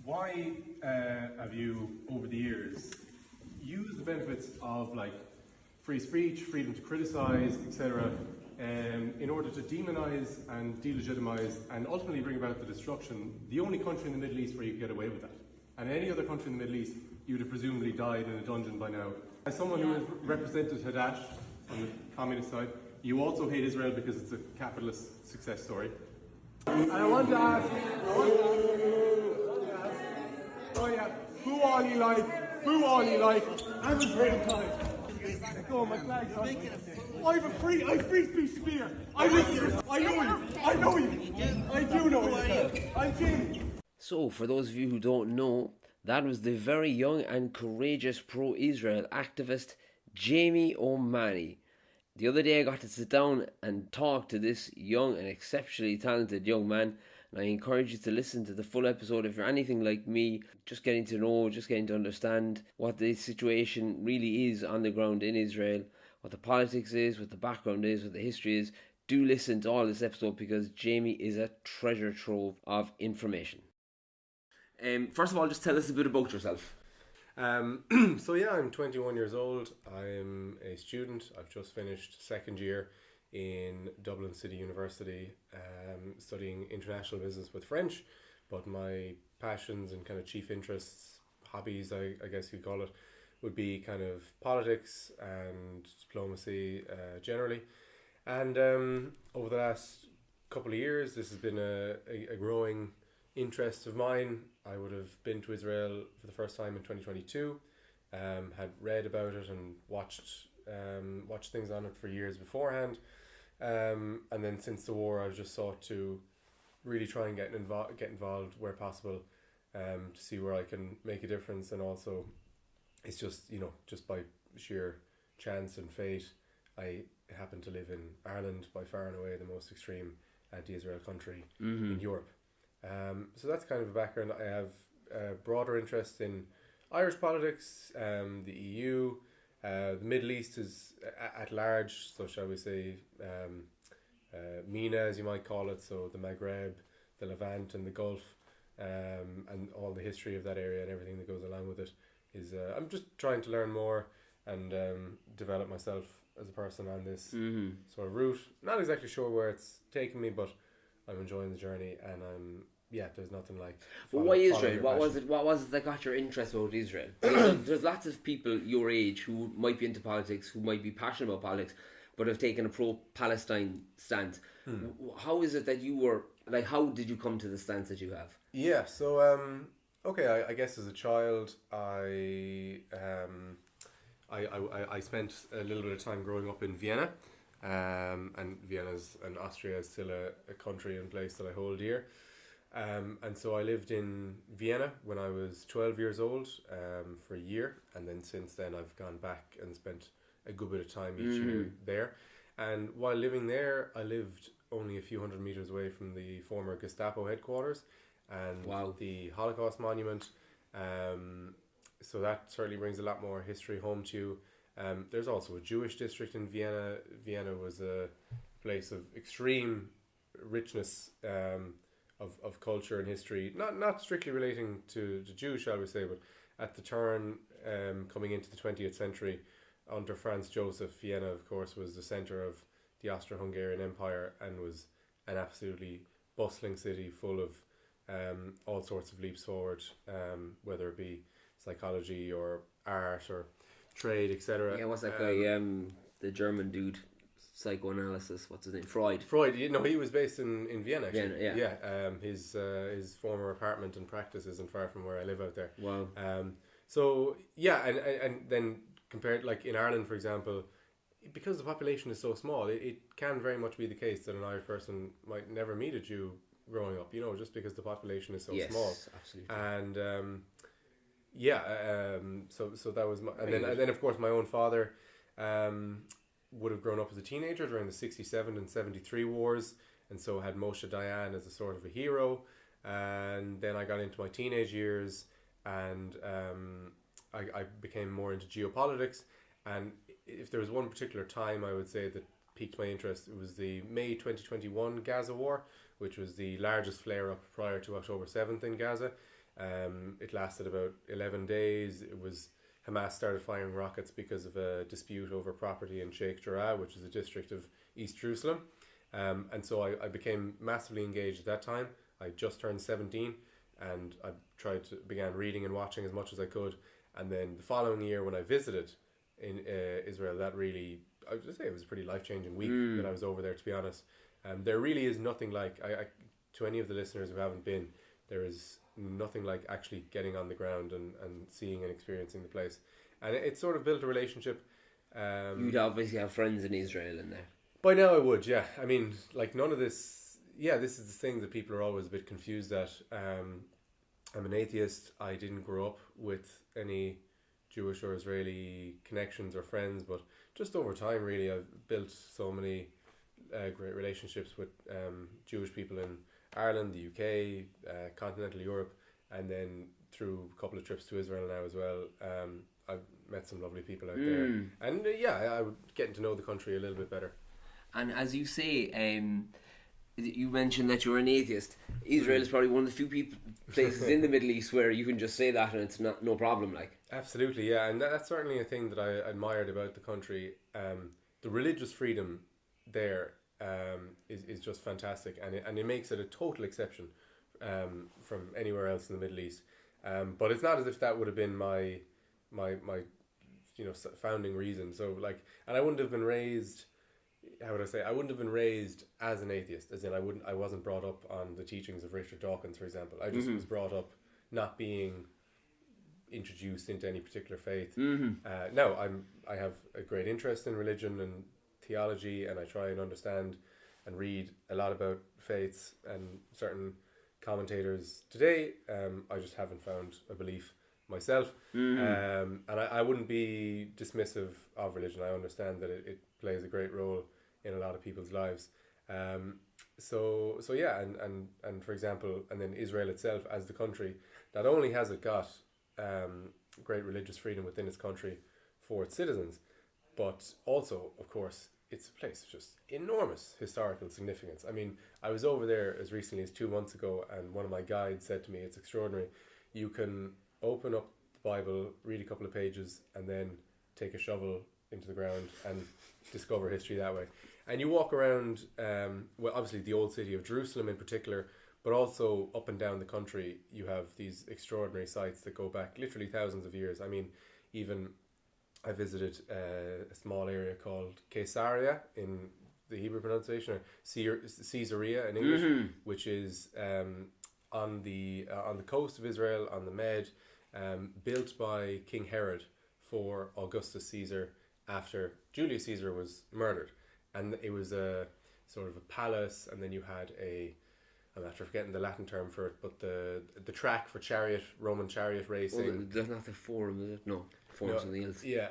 why have you, over the years, used the benefits of like free speech, freedom to criticise, etc., in order to demonise and delegitimise and ultimately bring about the destruction, the only country in the Middle East where you could get away with that? And any other country in the Middle East, you would have presumably died in a dungeon by now. As someone who has represented Hadash on the communist side, you also hate Israel because it's a capitalist success story. And I want to ask, oh yeah, who all you like, I'm afraid of time. Go, my flag's on. I have free speech spear. I know you. I do know you. I'm Jim. So, for those of you who don't know, that was the very young and courageous pro-Israel activist Jamie O'Mahony. The other day I got to sit down and talk to this young and exceptionally talented young man, and I encourage you to listen to the full episode if you're anything like me, just getting to know, just getting to understand what the situation really is on the ground in Israel, what the politics is, what the background is, what the history is. Do listen to all this episode because Jamie is a treasure trove of information. First of all, just tell us a bit about yourself. So yeah, I'm 21 years old. I'm a student. I've just finished second year in Dublin City University, studying international business with French. But my passions and kind of chief interests, hobbies, I guess you'd call it, would be kind of politics and diplomacy generally. And over the last couple of years, this has been a growing interest of mine. I would have been to Israel for the first time in 2022, had read about it and watched things on it for years beforehand, and then since the war I've just sought to really try and get involved where possible, to see where I can make a difference. And also it's just, just by sheer chance and fate, I happen to live in Ireland, by far and away the most extreme anti-Israel country in Europe. So that's kind of a background. I have a broader interest in Irish politics, the EU, the Middle East is at large, so shall we say, MENA as you might call it, so the Maghreb, the Levant and the Gulf, and all the history of that area and everything that goes along with it is, I'm just trying to learn more and develop myself as a person on this sort of route. Not exactly sure where it's taking me, but I'm enjoying the journey, and there's nothing like. But why Israel? What was it that got your interest about Israel? There's lots of people your age who might be into politics, who might be passionate about politics, but have taken a pro-Palestine stance. How is it that you were like? How did you come to the stance that you have? Yeah, so I guess as a child, I spent a little bit of time growing up in Vienna. And Vienna and Austria is still a country and place that I hold dear. And so I lived in Vienna when I was 12 years old for a year, and then since then I've gone back and spent a good bit of time each year there. And while living there, I lived only a few hundred meters away from the former Gestapo headquarters and the Holocaust monument. So that certainly brings a lot more history home to you. There's also a Jewish district in Vienna. Vienna was a place of extreme richness of culture and history, not strictly relating to the Jews, shall we say, but at the turn, coming into the 20th century, under Franz Joseph, Vienna, of course, was the centre of the Austro-Hungarian Empire and was an absolutely bustling city full of all sorts of leaps forward, whether it be psychology or art or trade, etc. Yeah, what's that guy? The German dude, psychoanalysis. What's his name? Freud. He was based in Vienna. Actually. Vienna, yeah. His former apartment and practice isn't far from where I live out there. Wow. So yeah, and then compared, like in Ireland, for example, because the population is so small, it can very much be the case that an Irish person might never meet a Jew growing up. Just because the population is so small. Yes, absolutely. And so that was and then of course my own father would have grown up as a teenager during the 67 and 73 wars, and so had Moshe Dayan as a sort of a hero. And then I got into my teenage years, and I became more into geopolitics. And if there was one particular time I would say that piqued my interest, it was the May 2021 Gaza war, which was the largest flare-up prior to October 7th in Gaza. It lasted about 11 days. It was Hamas started firing rockets because of a dispute over property in Sheikh Jarrah, which is a district of East Jerusalem. And so I became massively engaged at that time. I just turned 17, and I began reading and watching as much as I could. And then the following year, when I visited in Israel, that really, I would say it was a pretty life-changing week that I was over there, to be honest. There really is nothing like, to any of the listeners who haven't been, there is nothing like actually getting on the ground and seeing and experiencing the place. And it sort of built a relationship. You'd obviously have friends in Israel in there. By now I would, yeah. I mean, like none of this, this is the thing that people are always a bit confused at. I'm an atheist. I didn't grow up with any Jewish or Israeli connections or friends, but just over time, really, I've built so many great relationships with Jewish people in Ireland, the UK, continental Europe, and then through a couple of trips to Israel now as well. I've met some lovely people out there, and I would getting to know the country a little bit better. And as you say, you mentioned that you're an atheist. Israel is probably one of the few places in the Middle East where you can just say that and it's no problem. Like, absolutely, yeah, and that's certainly a thing that I admired about the country. The religious freedom there is just fantastic, and it makes it a total exception from anywhere else in the Middle East. But it's not as if that would have been my founding reason. So like, and I wouldn't have been raised. How would I say? I wouldn't have been raised as an atheist, as in I wasn't brought up on the teachings of Richard Dawkins, for example. I just was brought up not being introduced into any particular faith. Now I have a great interest in religion and theology, and I try and understand and read a lot about faiths and certain commentators today. I just haven't found a belief myself, and I wouldn't be dismissive of religion. I understand that it plays a great role in a lot of people's lives. So yeah, and for example, and then Israel itself as the country, not only has it got great religious freedom within its country for its citizens, but also, of course, it's a place of just enormous historical significance. I mean, I was over there as recently as 2 months ago, and one of my guides said to me, it's extraordinary. You can open up the Bible, read a couple of pages, and then take a shovel into the ground and discover history that way. And you walk around, obviously the old city of Jerusalem in particular, but also up and down the country, you have these extraordinary sites that go back literally thousands of years. I mean, even I visited a small area called Caesarea in the Hebrew pronunciation, or Caesarea in English, which is on the coast of Israel, on the Med, built by King Herod for Augustus Caesar after Julius Caesar was murdered. And it was a sort of a palace, and then you had I'm after forgetting the Latin term for it, but the track for Roman chariot racing. Well, that's not the forum, is it? No, forum something else. Yeah,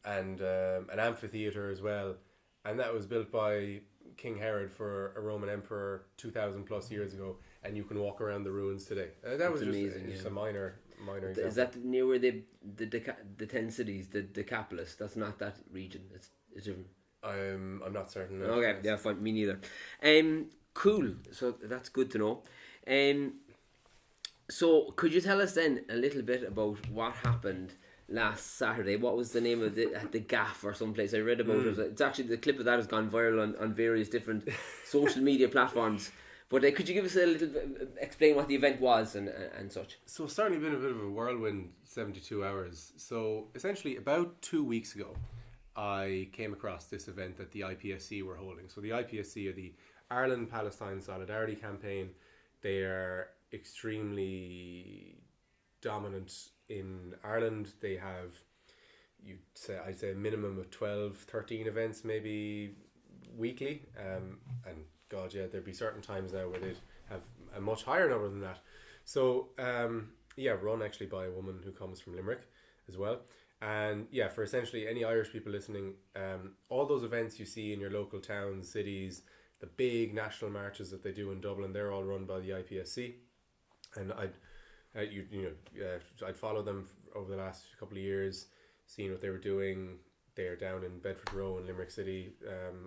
and an amphitheatre as well. And that was built by King Herod for a Roman emperor 2,000 plus years ago, and you can walk around the ruins today. That was amazing, just a minor example. Is that near where the 10 cities, the Decapolis? That's not that region. It's different. I'm not certain. Okay, yeah, fine. Me neither. Cool. So that's good to know. So could you tell us then a little bit about what happened last Saturday? What was the name of the gaff or someplace? I read about it. It's actually, the clip of that has gone viral on various different social media platforms. But could you give us a little bit, explain what the event was and such? So it's certainly been a bit of a whirlwind 72 hours. So essentially about 2 weeks ago, I came across this event that the IPSC were holding. So the IPSC are the Ireland-Palestine Solidarity Campaign. They are extremely dominant in Ireland. They have, I'd say a minimum of 12, 13 events maybe weekly. And God, yeah, there'd be certain times now where they'd have a much higher number than that. So, run actually by a woman who comes from Limerick as well. And yeah, for essentially any Irish people listening, all those events you see in your local towns, cities, the big national marches that they do in Dublin, they're all run by the IPSC. And I'd follow them over the last couple of years, seeing what they were doing. They are down in Bedford Row in Limerick City,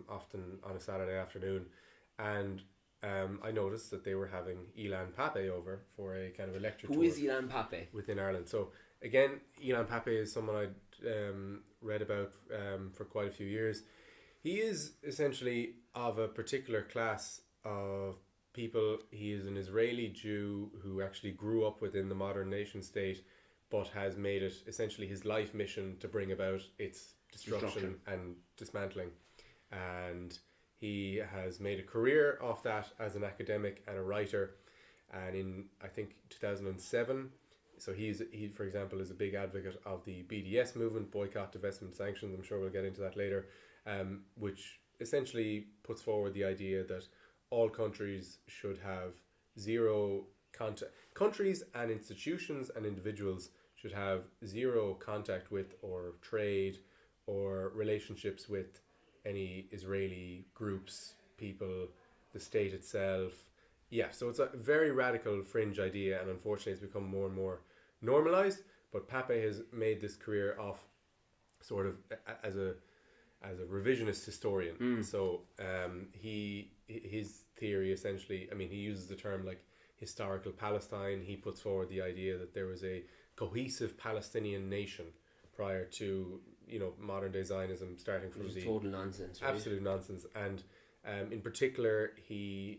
often on a Saturday afternoon. And I noticed that they were having Ilan Pape over for a kind of a lecture Who tour is Ilan Pape? within Ireland. So again, Ilan Pape is someone I'd read about for quite a few years. He is essentially of a particular class of people. He is an Israeli Jew who actually grew up within the modern nation state, but has made it essentially his life mission to bring about its destruction and dismantling. And he has made a career off that as an academic and a writer. And in, I think, 2007, so he, for example, is a big advocate of the BDS movement, boycott, divestment, sanctions. I'm sure we'll get into that later, which essentially puts forward the idea that all countries should have zero contact. Countries and institutions and individuals should have zero contact with or trade or relationships with any Israeli groups, people, the state itself. Yeah, so it's a very radical fringe idea, and unfortunately it's become more and more normalized. But Pape has made this career off sort of as a revisionist historian. So his theory essentially, I mean, he uses the term like historical Palestine. He puts forward the idea that there was a cohesive Palestinian nation prior to, you know, modern day Zionism starting from the total nonsense, right? Absolute nonsense. And in particular, he's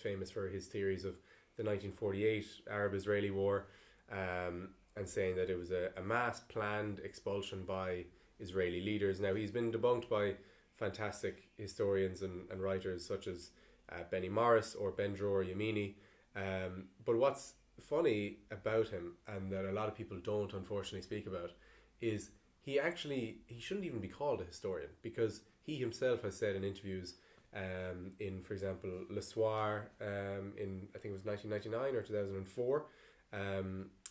famous for his theories of the 1948 Arab-Israeli War, and saying that it was a mass planned expulsion by Israeli leaders. Now, he's been debunked by fantastic historians and writers such as Benny Morris or Ben-Dror Yamini. But what's funny about him, and that a lot of people don't unfortunately speak about, is he shouldn't even be called a historian, because he himself has said in interviews, in, for example, Le Soir, in, I think it was 1999 or 2004,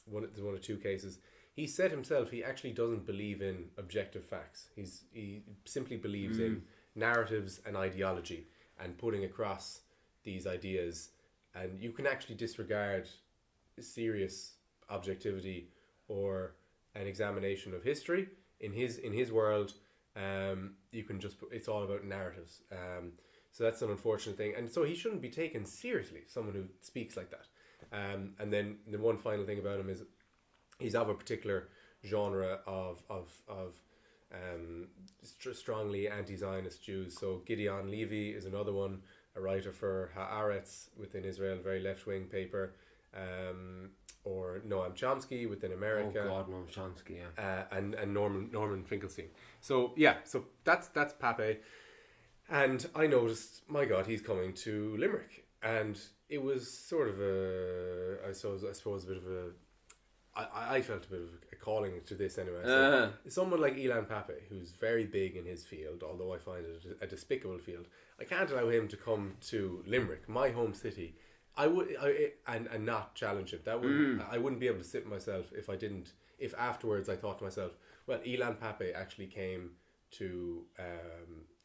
one of two cases, he said himself he actually doesn't believe in objective facts. He simply believes in narratives and ideology and putting across these ideas, and you can actually disregard serious objectivity or an examination of history. In his world, you can just it's all about narratives. So that's an unfortunate thing, and so he shouldn't be taken seriously, someone who speaks like that. And then the one final thing about him is he's of a particular genre of strongly anti-Zionist Jews. So Gideon Levy is another one, a writer for Haaretz within Israel, very left-wing paper. Or Noam Chomsky within America. Oh God, Noam Chomsky, yeah. And Norman Finkelstein. So yeah, so that's Pape. And I noticed, my God, he's coming to Limerick, and it was sort of I suppose a bit of I felt a bit of a calling to this anyway. So someone like Ilan Pape, who's very big in his field, although I find it a despicable field, I can't allow him to come to Limerick, my home city. And not challenge him. That would I wouldn't be able to sit myself if afterwards I thought to myself, well, Ilan Pape actually came to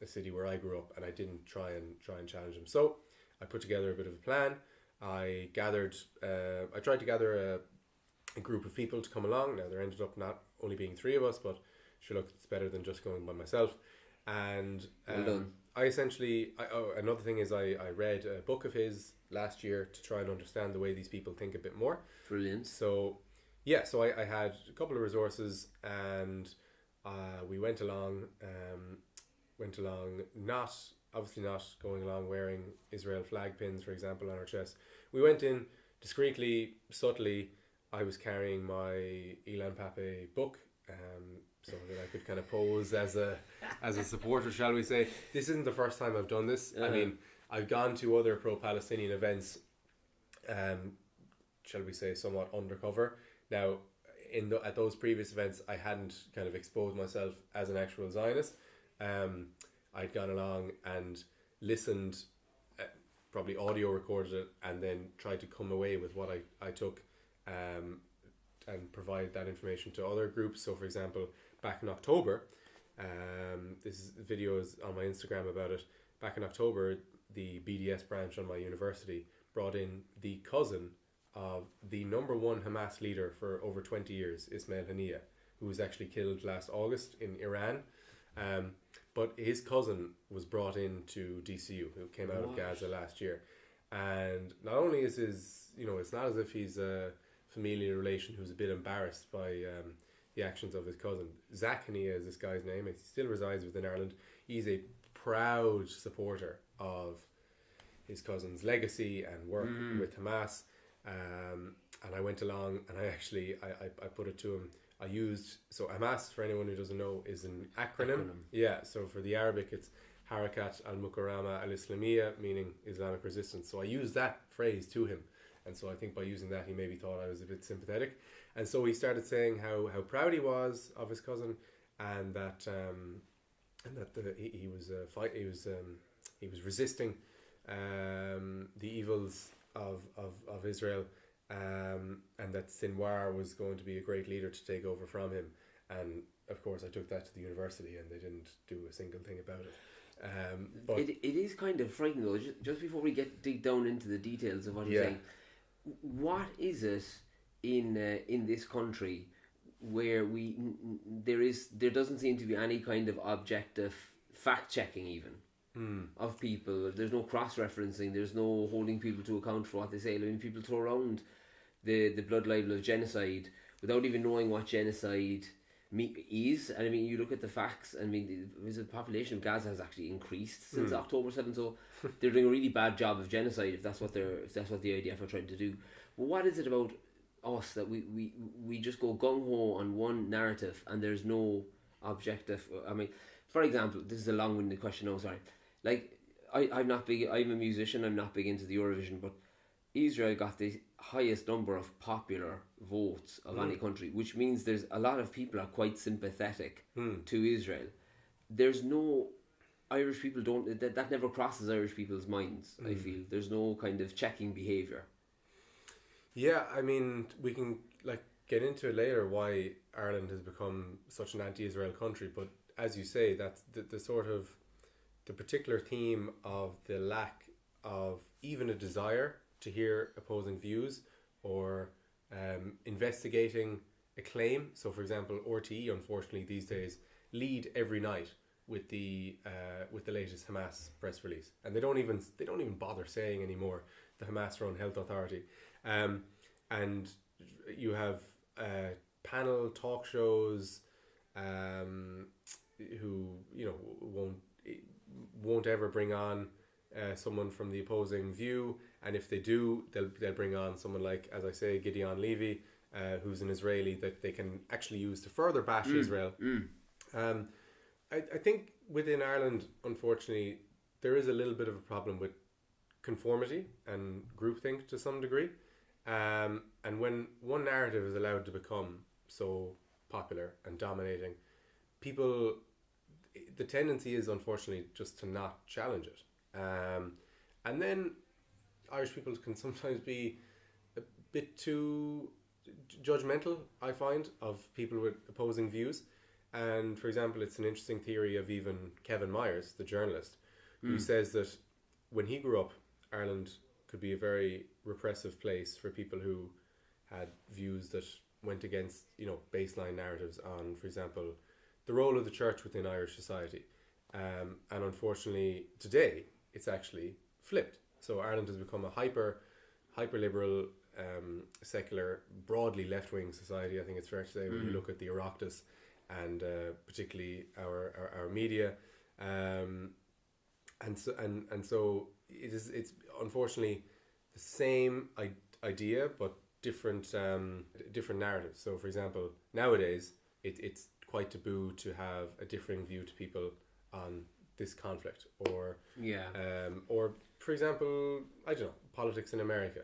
a city where I grew up, and I didn't try and challenge him. So I put together a bit of a plan. I tried to gather a group of people to come along. Now, there ended up not only being three of us, but sure, look, it's better than just going by myself. And well done. I essentially, another thing is I read a book of his last year to try and understand the way these people think a bit more. Brilliant. So yeah, so I had a couple of resources, and we went along, not going along wearing Israel flag pins, for example, on our chest. We went in discreetly, subtly. I was carrying my Ilan Pape book, so that I could kind of pose as a supporter, shall we say. This isn't the first time I've done this. I mean, I've gone to other pro-Palestinian events, shall we say, somewhat undercover. Now, at those previous events, I hadn't kind of exposed myself as an actual Zionist. I'd gone along and listened, probably audio recorded it, and then tried to come away with what I took, and provide that information to other groups. So, for example, back in October, this video is on my Instagram about it. Back in October, the BDS branch on my university brought in the cousin of the number one Hamas leader for over 20 years, Ismail Haniyeh, who was actually killed last August in Iran. But his cousin was brought into DCU, who came out of Gaza last year. And not only is it's not as if he's a familial relation who's a bit embarrassed by the actions of his cousin. Zakhani is this guy's name. He still resides within Ireland. He's a proud supporter of his cousin's legacy and work with Hamas. And I went along and I put it to him. So Hamas, for anyone who doesn't know, is an acronym. Yeah, so for the Arabic it's Harakat al-Mukarrama al-Islamiyya, meaning Islamic resistance. So I used that phrase to him. And so I think by using that he maybe thought I was a bit sympathetic. And so he started saying how proud he was of his cousin, and that he was resisting the evils of Israel, and that Sinwar was going to be a great leader to take over from him. And of course I took that to the university and they didn't do a single thing about it. But it is kind of frightening though, just before we dig down into the details of what you're saying. What is it in this country where there doesn't seem to be any kind of objective fact checking even of people? There's no cross referencing. There's no holding people to account for what they say. I mean, people throw around the blood libel of genocide without even knowing what genocide is. And I mean, you look at the facts. I mean, the population of Gaza has actually increased since October 7th. So they're doing a really bad job of genocide if that's what the IDF are trying to do. But what is it about us that we just go gung ho on one narrative and there's no objective? I mean, for example, this is a long-winded question. Oh, sorry. Like, I'm not big. I'm a musician. I'm not big into the Eurovision, but Israel got the highest number of popular votes of any country, which means there's a lot of people are quite sympathetic to Israel. There's no Irish people that never crosses Irish people's minds. I feel there's no kind of checking behaviour. Yeah, I mean, we can get into it later why Ireland has become such an anti-Israel country, but as you say, that's the sort of the particular theme of the lack of even a desire to hear opposing views or investigating a claim. So, for example, RTE, unfortunately, these days lead every night with the latest Hamas press release, and they don't even bother saying anymore the Hamas-run health authority, and you have panel talk shows who won't ever bring on someone from the opposing view, and if they do, they'll bring on someone like, as I say, Gideon Levy, who's an Israeli that they can actually use to further bash Israel. I think within Ireland, unfortunately, there is a little bit of a problem with conformity and groupthink to some degree, and when one narrative is allowed to become so popular and dominating, the tendency is unfortunately just to not challenge it. And then Irish people can sometimes be a bit too judgmental, I find, of people with opposing views. And for example, it's an interesting theory of even Kevin Myers, the journalist, who says that when he grew up, Ireland could be a very repressive place for people who had views that went against, baseline narratives on, for example, the role of the church within Irish society. And unfortunately, today, it's actually flipped. So Ireland has become a hyper liberal, secular, broadly left-wing society. I think it's fair to say when you look at the Oireachtas and particularly our media, and so it's unfortunately the same idea but different narratives. So for example, nowadays it's quite taboo to have a differing view to people on this conflict, or for example, I don't know, politics in America,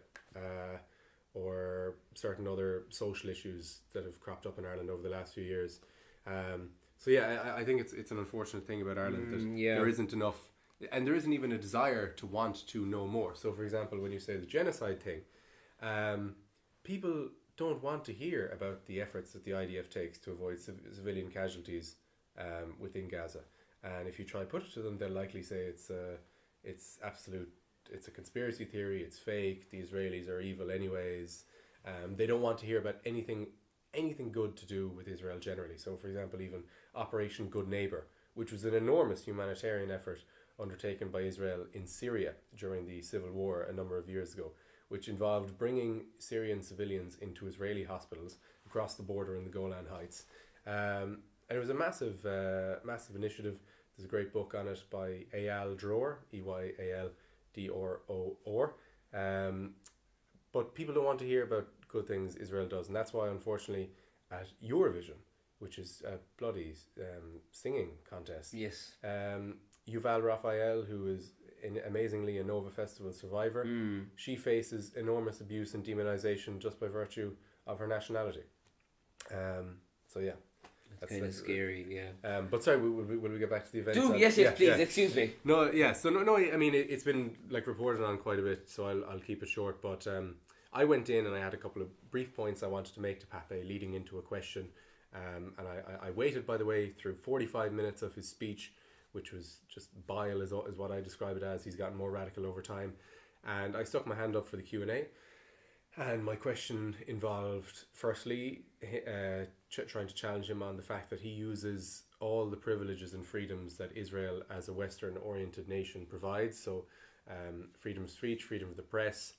or certain other social issues that have cropped up in Ireland over the last few years. So yeah, I think it's an unfortunate thing about Ireland that there isn't enough, and there isn't even a desire to want to know more. So for example, when you say the genocide thing, people don't want to hear about the efforts that the IDF takes to avoid civilian casualties within Gaza. And if you try to put it to them, they'll likely say it's a conspiracy theory, it's fake, the Israelis are evil anyways. They don't want to hear about anything good to do with Israel generally. So for example, even Operation Good Neighbour, which was an enormous humanitarian effort undertaken by Israel in Syria during the civil war a number of years ago, which involved bringing Syrian civilians into Israeli hospitals across the border in the Golan Heights. And it was a massive initiative. There's a great book on it by Eyal Dror, Eyaldror. But people don't want to hear about good things Israel does, and that's why, unfortunately, at Eurovision, which is a bloody singing contest, Yes. Yuval Raphael, who is amazingly a Nova Festival survivor, she faces enormous abuse and demonization just by virtue of her nationality. So yeah. That's kind of scary, yeah. But sorry, will we get back to the event? Yes, please, excuse me. No, yeah, so no, I mean, it's been like reported on quite a bit, so I'll keep it short. But I went in and I had a couple of brief points I wanted to make to Pape leading into a question. And I waited, by the way, through 45 minutes of his speech, which was just bile, is what I describe it as. He's gotten more radical over time. And I stuck my hand up for the Q&A. And my question involved, firstly, trying to challenge him on the fact that he uses all the privileges and freedoms that Israel as a Western-oriented nation provides. So freedom of speech, freedom of the press,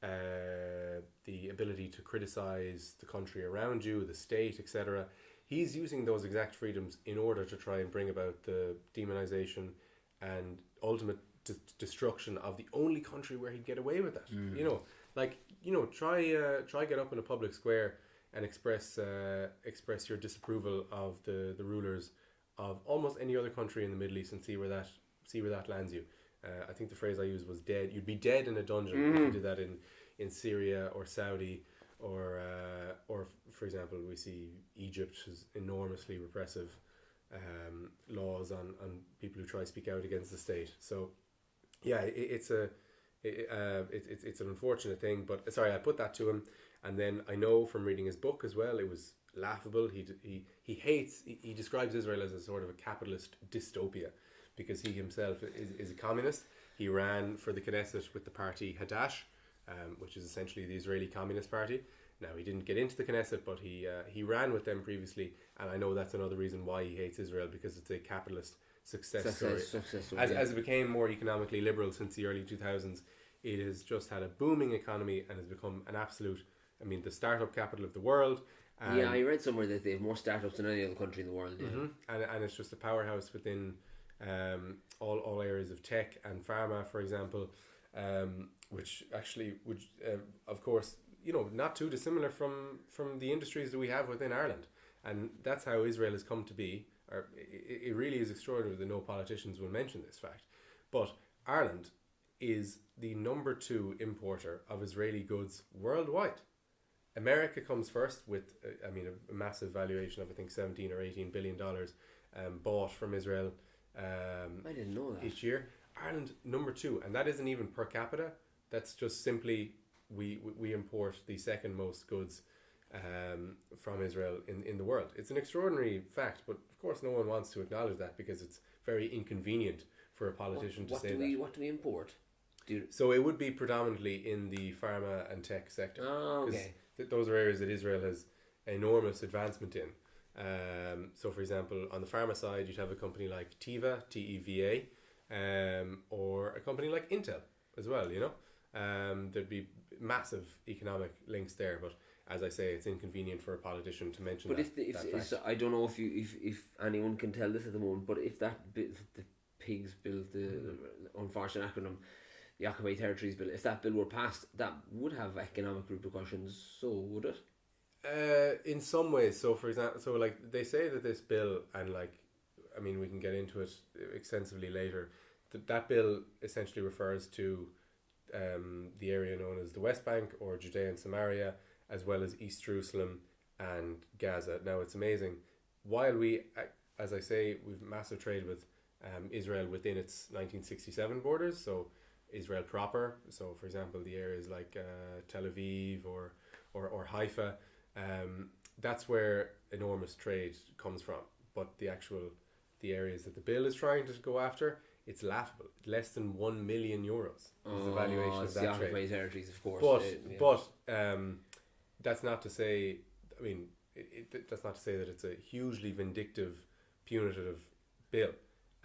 the ability to criticize the country around you, the state, etc. He's using those exact freedoms in order to try and bring about the demonization and ultimate destruction of the only country where he'd get away with that. Try get up in a public square and express your disapproval of the rulers of almost any other country in the Middle East and see where that lands you. I think the phrase I used was dead. You'd be dead in a dungeon if you did that in Syria or Saudi or for example, we see Egypt has enormously repressive laws on people who try to speak out against the state. So yeah, it's an unfortunate thing, but sorry, I put that to him, and then I know from reading his book as well, it was laughable. He describes Israel as a sort of a capitalist dystopia because he himself is a communist. He ran for the Knesset with the party Hadash, which is essentially the Israeli Communist Party. Now, he didn't get into the Knesset, but he ran with them previously, and I know that's another reason why he hates Israel, because it's a capitalist success story. As it became more economically liberal since the early 2000s, it has just had a booming economy and has become an absolute, the startup capital of the world. Yeah, I read somewhere that they have more startups than any other country in the world. Yeah. Mm-hmm. And it's just a powerhouse within all areas of tech and pharma, for example, which actually would, of course, not too dissimilar from the industries that we have within Ireland. And that's how Israel has come to be. It really is extraordinary that no politicians will mention this fact. But Ireland is the number 2 importer of Israeli goods worldwide. America comes first with, a massive valuation of, I think, $17 or $18 billion bought from Israel I didn't know that. each year. Ireland, number 2. And that isn't even per capita. That's just simply we import the second most goods from Israel in the world. It's an extraordinary fact, but of course no one wants to acknowledge that because it's very inconvenient for a politician to say that. What do we import? So it would be predominantly in the pharma and tech sector. Oh, okay. Those are areas that Israel has enormous advancement in. So for example, on the pharma side, you'd have a company like Teva, Teva, or a company like Intel as well, there'd be massive economic links there, but as I say, it's inconvenient for a politician to mention that. But if I don't know if anyone can tell this at the moment, but if the pigs bill, the unfortunate acronym, the occupied territories bill, if that bill were passed, that would have economic repercussions. So would it? In some ways. So for example, they say that this bill, and we can get into it extensively later. That bill essentially refers to the area known as the West Bank or Judea and Samaria, as well as East Jerusalem and Gaza. Now, it's amazing. While we, as I say, we've massive trade with Israel within its 1967 borders, so Israel proper. So, for example, the areas like Tel Aviv or Haifa, that's where enormous trade comes from. But the areas that the bill is trying to go after, it's laughable. Less than €1 million is the valuation of that trade. Territories, of course. But that's not to say. That's not to say that it's a hugely vindictive, punitive bill.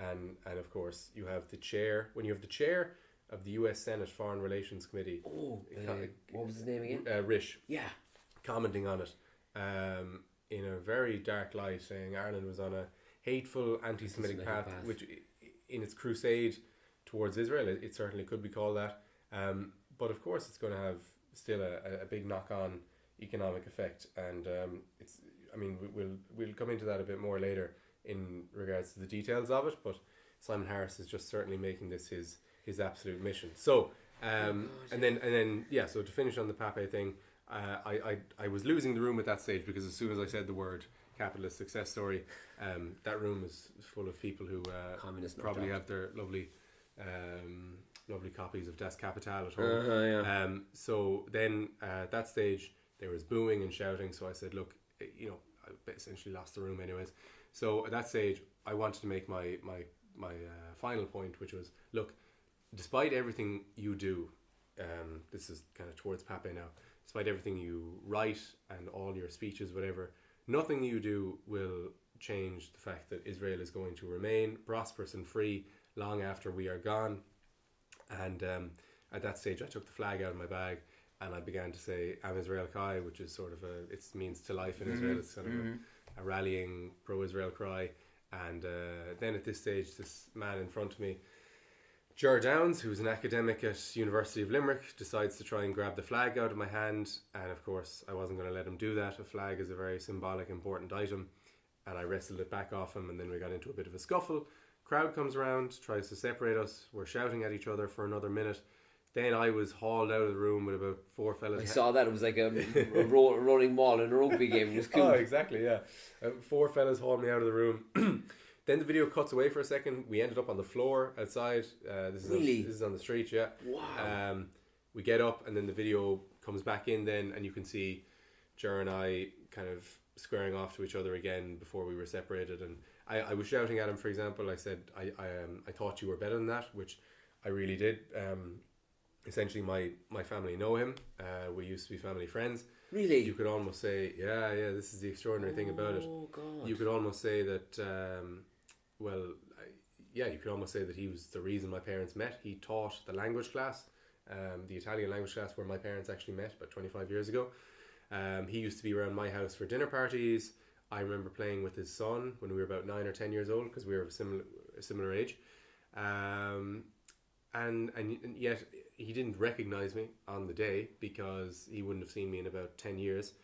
And of course, you have the chair. When you have the chair of the U.S. Senate Foreign Relations Committee, what was his name again? Risch, Yeah. commenting on it in a very dark light, saying Ireland was on a hateful anti-Semitic path, which in its crusade towards Israel, it certainly could be called that. But of course, it's going to have still a big knock-on economic effect, and it's. I mean, we'll come into that a bit more later in regards to the details of it. But Simon Harris is just certainly making this his absolute mission. So and then so to finish on the Pape thing, I was losing the room at that stage, because as soon as I said the word capitalist success story, that room is full of people who probably have their lovely copies of Das Kapital at home. So then at that stage there was booing and shouting. So I said, look, I essentially lost the room anyways. So at that stage I wanted to make my final point, which was, look, despite everything you do, this is kind of towards Pape now, despite everything you write and all your speeches, whatever, nothing you do will change the fact that Israel is going to remain prosperous and free long after we are gone. And at that stage I took the flag out of my bag and I began to say Am Israel Kai, which is sort of it means to life in Israel. It's kind of a rallying pro-Israel cry. And then at this stage, this man in front of me, Ger Downs, who's an academic at University of Limerick, decides to try and grab the flag out of my hand. And of course I wasn't going to let him do that. A flag is a very symbolic, important item, and I wrestled it back off him, and then we got into a bit of a scuffle. Crowd comes around, tries to separate us. We're shouting at each other for another minute. Then I was hauled out of the room with about four fellas. I saw that. It was like a rolling ball in a rugby game. It was cool. Oh, exactly, yeah. Four fellas hauled me out of the room. Then the video cuts away for a second. We ended up on the floor outside. This is on the street, yeah. Wow. We get up, and then the video comes back in then, and you can see Ger and I kind of squaring off to each other again before we were separated. And I was shouting at him, for example. I said, I thought you were better than that, which I really did. Essentially, my family know him. We used to be family friends. Really? You could almost say, yeah, this is the extraordinary thing about it. Oh, God. You could almost say that, you could almost say that he was the reason my parents met. He taught the language class, the Italian language class where my parents actually met about 25 years ago. He used to be around my house for dinner parties. I remember playing with his son when we were about 9 or 10 years old, because we were of a similar age. And yet he didn't recognize me on the day, because he wouldn't have seen me in about 10 years.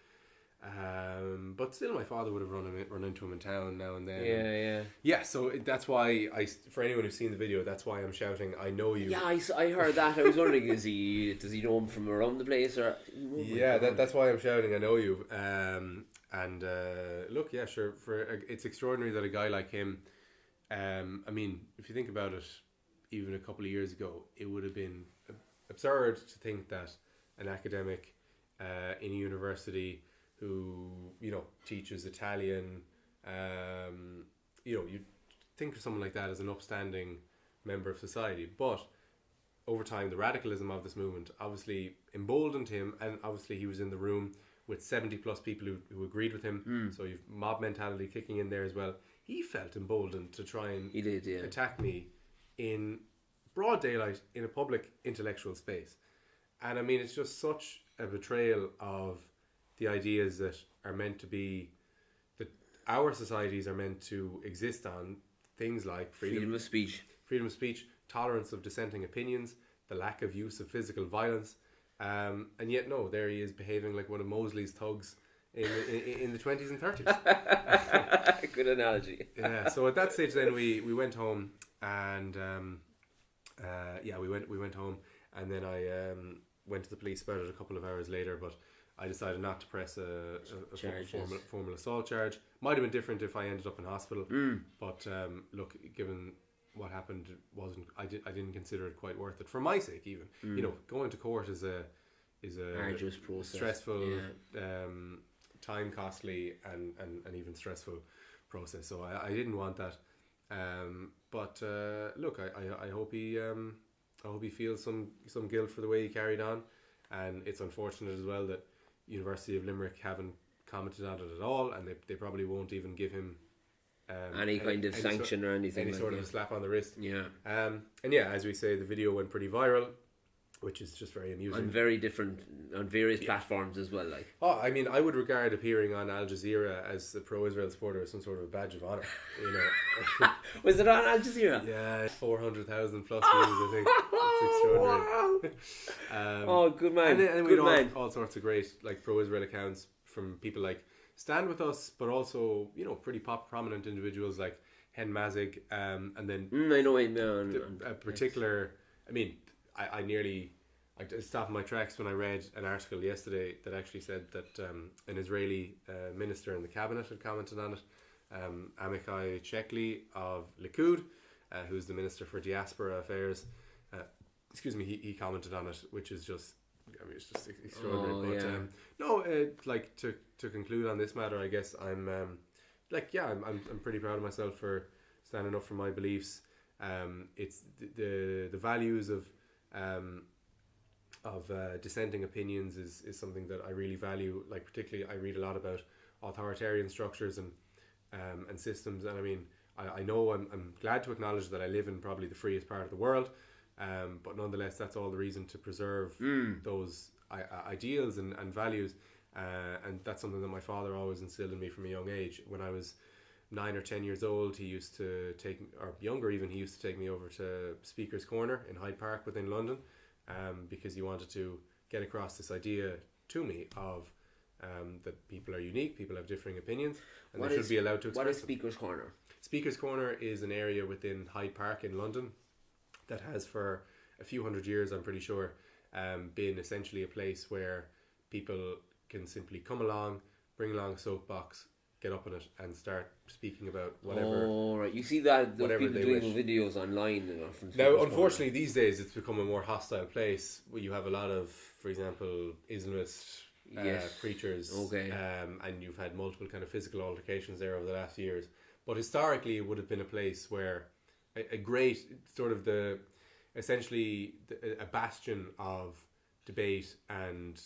But still, my father would have run into him in town now and then. Yeah, so that's why for anyone who's seen the video, that's why I'm shouting, I know you. Yeah, I heard that. I was wondering, does he know him from around the place? Or that's why I'm shouting, I know you. Look, yeah, sure, it's extraordinary that a guy like him, I mean, if you think about it, even a couple of years ago, it would have been absurd to think that an academic in a university who teaches Italian, you'd think of someone like that as an upstanding member of society. But over time, the radicalism of this movement obviously emboldened him, and obviously he was in the room with 70 plus people who agreed with him. So you've mob mentality kicking in there as well. He felt emboldened to try and attack me in broad daylight in a public intellectual space. And I mean, it's just such a betrayal of the ideas that are meant to be, that our societies are meant to exist on, things like freedom of speech, tolerance of dissenting opinions, the lack of use of physical violence, and yet no, there he is behaving like one of Mosley's thugs in the 20s and 30s. Good analogy. Yeah, so at that stage then we went home, and we went home, and then I went to the police about it a couple of hours later, but I decided not to press a formal assault charge. Might have been different if I ended up in hospital, but look, given what happened, I didn't consider it quite worth it for my sake. Even going to court is a arduous process, stressful, time costly, and even stressful process. So I didn't want that. But look, I hope he feels some guilt for the way he carried on, and it's unfortunate as well that University of Limerick haven't commented on it at all, and they probably won't even give him any kind of sanction or anything. Any like sort of a slap on the wrist. Yeah. And yeah, as we say, the video went pretty viral, which is just very amusing. And very different on various platforms as well. Like, oh, I mean, I would regard appearing on Al Jazeera as a pro-Israel supporter as some sort of a badge of honor. You know, was it on Al Jazeera? Yeah, 400,000 plus views. I think it's extraordinary. Oh, good man. And we had all sorts of great like pro-Israel accounts from people like Stand With Us, but also pretty prominent individuals like Hen Mazig, and then I know him. A particular. I mean, I nearly stopped my tracks when I read an article yesterday that actually said that an Israeli minister in the cabinet had commented on it. Amichai Chekli of Likud, who's the Minister for Diaspora Affairs, he commented on it, which is just, it's just extraordinary. To conclude on this matter, I guess I'm pretty proud of myself for standing up for my beliefs. It's the values of dissenting opinions is something that I really value. Like, particularly, I read a lot about authoritarian structures and systems, and I mean, I know I'm glad to acknowledge that I live in probably the freest part of the world, but nonetheless, that's all the reason to preserve those ideals and values, and that's something that my father always instilled in me from a young age. When I was 9 or 10 years old, he used to take me over to Speaker's Corner in Hyde Park within London, because he wanted to get across this idea to me of that people are unique, people have differing opinions, and they should be allowed to express them. What is Speaker's Corner? Speaker's Corner is an area within Hyde Park in London that has for a few hundred years, I'm pretty sure, been essentially a place where people can simply come along, bring along a soapbox, get up on it and start speaking about whatever. Oh, right. You see that those people doing videos online. From now, unfortunately, these days it's become a more hostile place where you have a lot of, for example, Islamist preachers. Okay. And you've had multiple kind of physical altercations there over the last years. But historically, it would have been a place where a great sort of essentially a bastion of debate and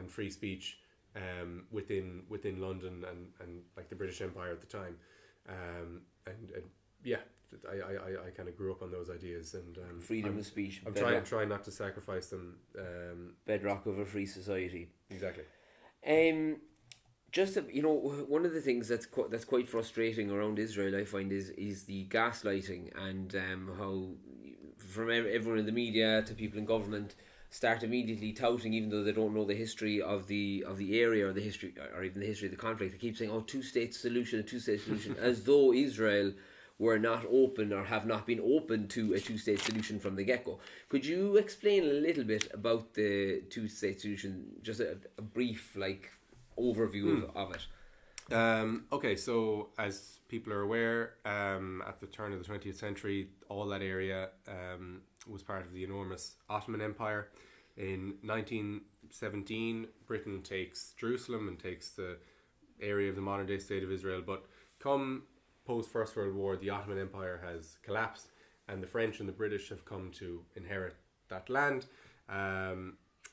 free speech within London and like the British Empire at the time, I kind of grew up on those ideas, and freedom of speech. I'm trying not to sacrifice them. Bedrock of a free society. Exactly. Just one of the things that's quite frustrating around Israel, I find, is the gaslighting, and how from everyone in the media to people in government start immediately touting, even though they don't know the history of the area or the history or even the history of the conflict. They keep saying, "Oh, two-state solution," as though Israel were not open or have not been open to a two-state solution from the get-go. Could you explain a little bit about the two-state solution? Just a brief overview of it. Okay, so as people are aware, at the turn of the 20th century, all that area was part of the enormous Ottoman Empire. In 1917, Britain takes Jerusalem and takes the area of the modern-day state of Israel. But come post-First World War, the Ottoman Empire has collapsed, and the French and the British have come to inherit that land.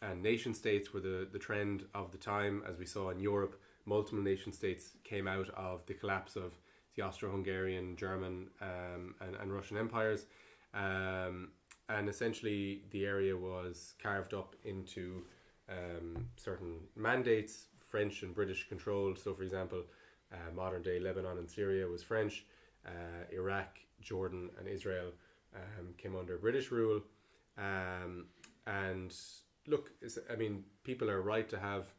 And nation-states were the trend of the time, as we saw in Europe. Multiple nation-states came out of the collapse of the Austro-Hungarian, German and Russian empires. And essentially the area was carved up into certain mandates, French and British controlled. So for example, modern-day Lebanon and Syria was French. Iraq, Jordan and Israel came under British rule. And look, I mean, people are right to have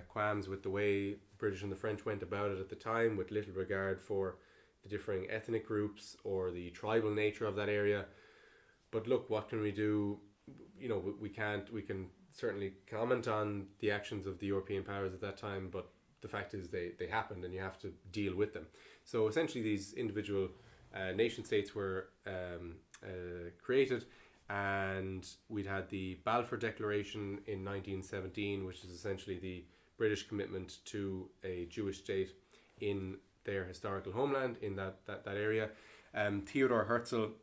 qualms with the way British and the French went about it at the time, with little regard for the differing ethnic groups or the tribal nature of that area. But look, what can we do? We can certainly comment on the actions of the European powers at that time, but the fact is they happened and you have to deal with them. So essentially these individual nation states were created, and we'd had the Balfour Declaration in 1917, which is essentially the British commitment to a Jewish state in their historical homeland in that area. Theodor Herzl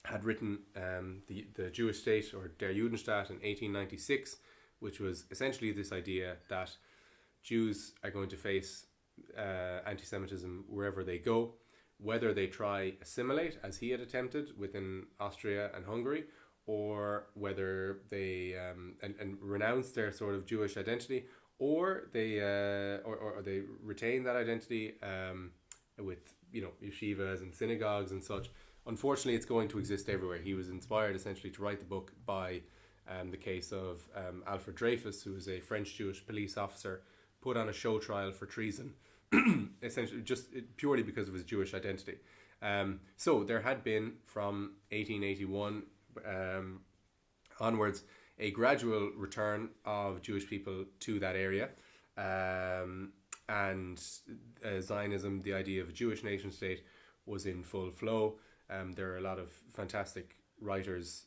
had written the Jewish state, or Der Judenstaat, in 1896, which was essentially this idea that Jews are going to face anti-Semitism wherever they go. whether they try assimilate, as he had attempted within Austria and Hungary, or whether they and renounce their sort of Jewish identity, or they or they retain that identity with yeshivas and synagogues and such. Unfortunately, it's going to exist everywhere. He was inspired essentially to write the book by the case of Alfred Dreyfus, who was a French Jewish police officer put on a show trial for treason, essentially just purely because of his Jewish identity. So there had been from 1881 onwards a gradual return of Jewish people to that area, and Zionism, the idea of a Jewish nation state, was in full flow. There are a lot of fantastic writers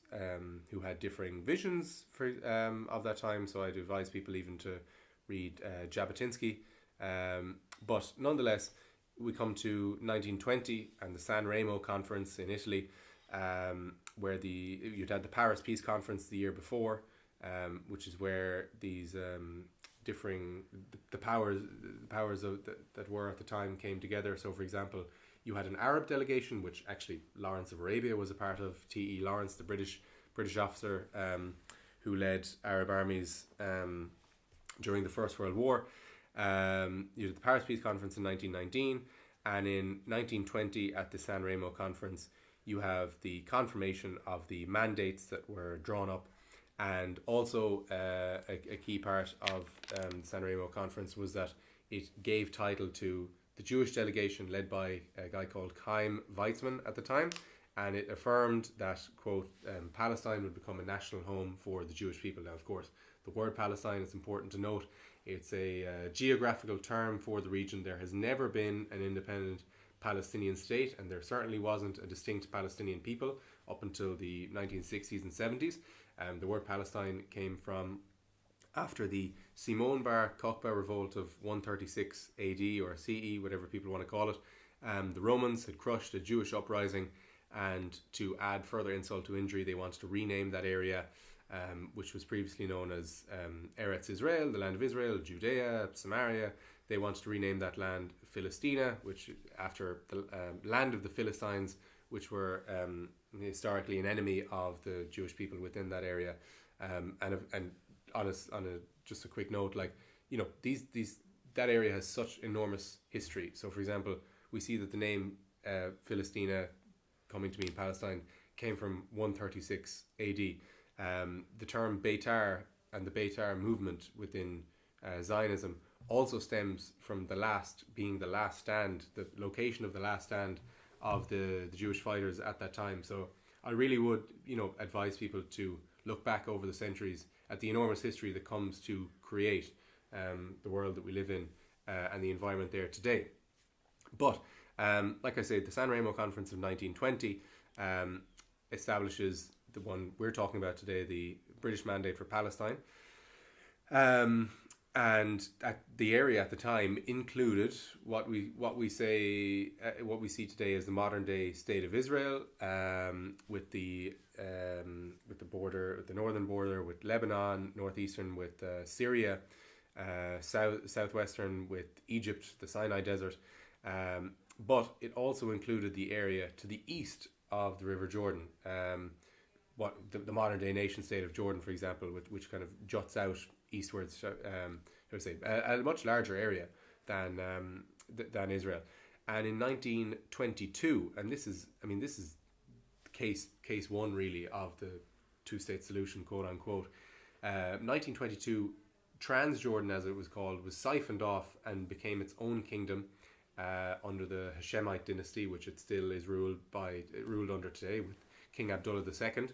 who had differing visions of that time, so I'd advise people even to read Jabotinsky. But nonetheless, we come to 1920 and the San Remo conference in Italy, where you'd had the Paris Peace Conference the year before, which is where these differing the powers that were at the time came together. So, for example, you had an Arab delegation, which actually Lawrence of Arabia was a part of. T.E. Lawrence, the British officer who led Arab armies during the First World War. You had the Paris Peace Conference in 1919, and in 1920 at the San Remo Conference, you have the confirmation of the mandates that were drawn up. And also a key part of the San Remo Conference was that it gave title to the Jewish delegation led by a guy called Chaim Weizmann at the time, and it affirmed that, quote, Palestine would become a national home for the Jewish people. Now, of course, the word Palestine is important to note. It's a geographical term for the region. There has never been an independent Palestinian state, and there certainly wasn't a distinct Palestinian people up until the 1960s and 70s. The word Palestine came from after the Simon Bar Kokhba revolt of 136 AD or CE, whatever people want to call it. The Romans had crushed a Jewish uprising, and to add further insult to injury, they wanted to rename that area, which was previously known as Eretz Israel, the land of Israel, Judea, Samaria. They wanted to rename that land Philistina, which after the land of the Philistines, which were historically an enemy of the Jewish people within that area. And on a just a quick note, like, that area has such enormous history. So, for example, we see that the name Philistina, coming to mean Palestine, came from 136 AD. The term Beitar and the Beitar movement within Zionism also stems from the last stand, the location of the last stand of the Jewish fighters at that time. So I really would, advise people to look back over the centuries at the enormous history that comes to create the world that we live in and the environment there today. But like I said, the San Remo Conference of 1920 establishes the one we're talking about today, the British Mandate for Palestine. And the area at the time included what we see today as the modern day state of Israel, with the border, the northern border with Lebanon, northeastern with Syria, southwestern with Egypt, the Sinai Desert. But it also included the area to the east of the River Jordan, what the modern day nation state of Jordan, for example, which kind of juts out eastwards, a much larger area than Israel. And in 1922, and this is case one really of the two-state solution, quote unquote. 1922, Transjordan, as it was called, was siphoned off and became its own kingdom under the Hashemite dynasty, which it still is ruled under today with King Abdullah II.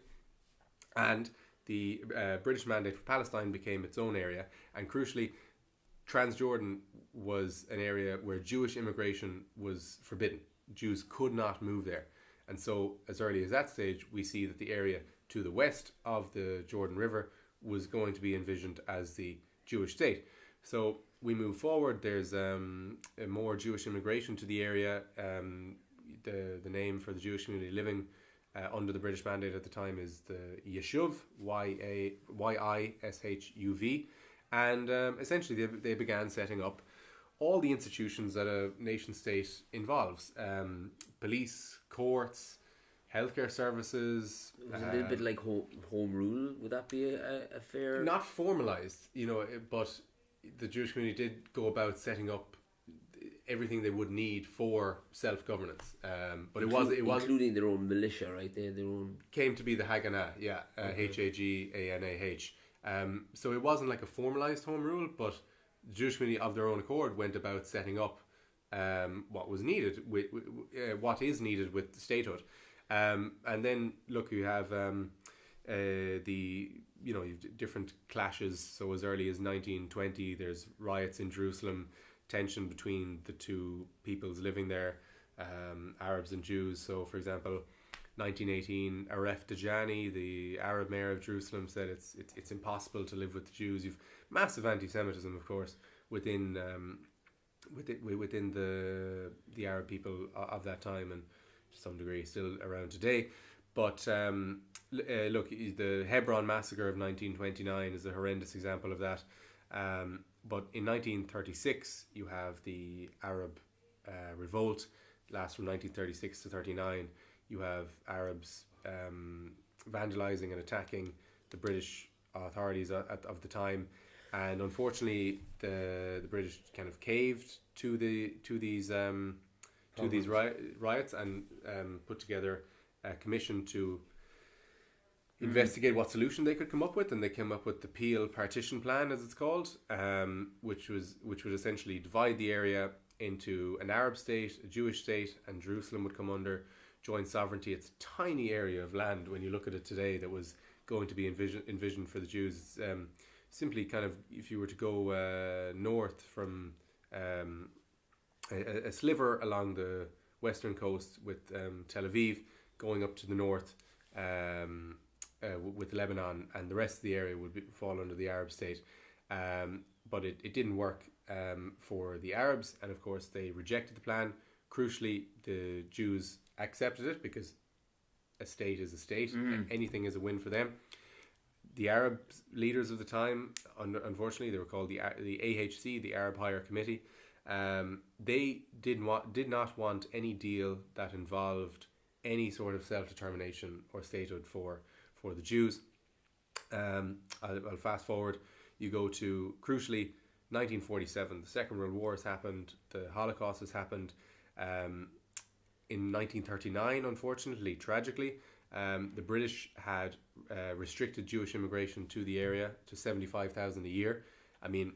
And the British Mandate for Palestine became its own area, and crucially, Transjordan was an area where Jewish immigration was forbidden. Jews could not move there. And so, as early as that stage, we see that the area to the west of the Jordan River was going to be envisioned as the Jewish state. So we move forward. There's more Jewish immigration to the area. The name for the Jewish community living under the British Mandate at the time is the Yishuv, Yishuv, and essentially they began setting up all the institutions that a nation state involves: police, courts, healthcare services. It was a little bit like home rule. Would that be a fair? Not formalized, but the Jewish community did go about setting up everything they would need for self-governance. But it was including their own militia, right? They had their own. Came to be the Haganah, yeah, Haganah. So it wasn't like a formalized home rule, but the Jewish community of their own accord went about setting up what was needed what is needed with statehood. And then look, you have you've different clashes. So as early as 1920, there's riots in Jerusalem, tension between the two peoples living there, Arabs and Jews. So, for example, 1918, Aref Dajani, the Arab mayor of Jerusalem, said it's impossible to live with the Jews. You've massive anti-Semitism, of course, within the Arab people of that time, and to some degree still around today. But look, the Hebron massacre of 1929 is a horrendous example of that. But in 1936, you have the Arab revolt, lasts from 1936 to 39. You have Arabs vandalizing and attacking the British authorities of the time, and unfortunately, the British kind of caved to these riots and put together a commission to investigate what solution they could come up with, and they came up with the Peel Partition Plan, as it's called, which would essentially divide the area into an Arab state, a Jewish state, and Jerusalem would come under joint sovereignty. It's a tiny area of land when you look at it today that was going to be envisioned for the Jews. It's, simply kind of, if you were to go north from a sliver along the western coast with Tel Aviv, going up to the north with Lebanon, and the rest of the area would fall under the Arab state. But it didn't work for the Arabs, and of course they rejected the plan. Crucially, the Jews accepted it because a state is a state. Anything is a win for them. The Arab leaders of the time, unfortunately, they were called the AHC, the Arab Higher Committee. They did not want any deal that involved any sort of self-determination or statehood for the Jews. I'll fast forward. You go to, crucially, 1947. The Second World War has happened. The Holocaust has happened. In 1939, unfortunately, tragically, the British had restricted Jewish immigration to the area to 75,000 a year. I mean,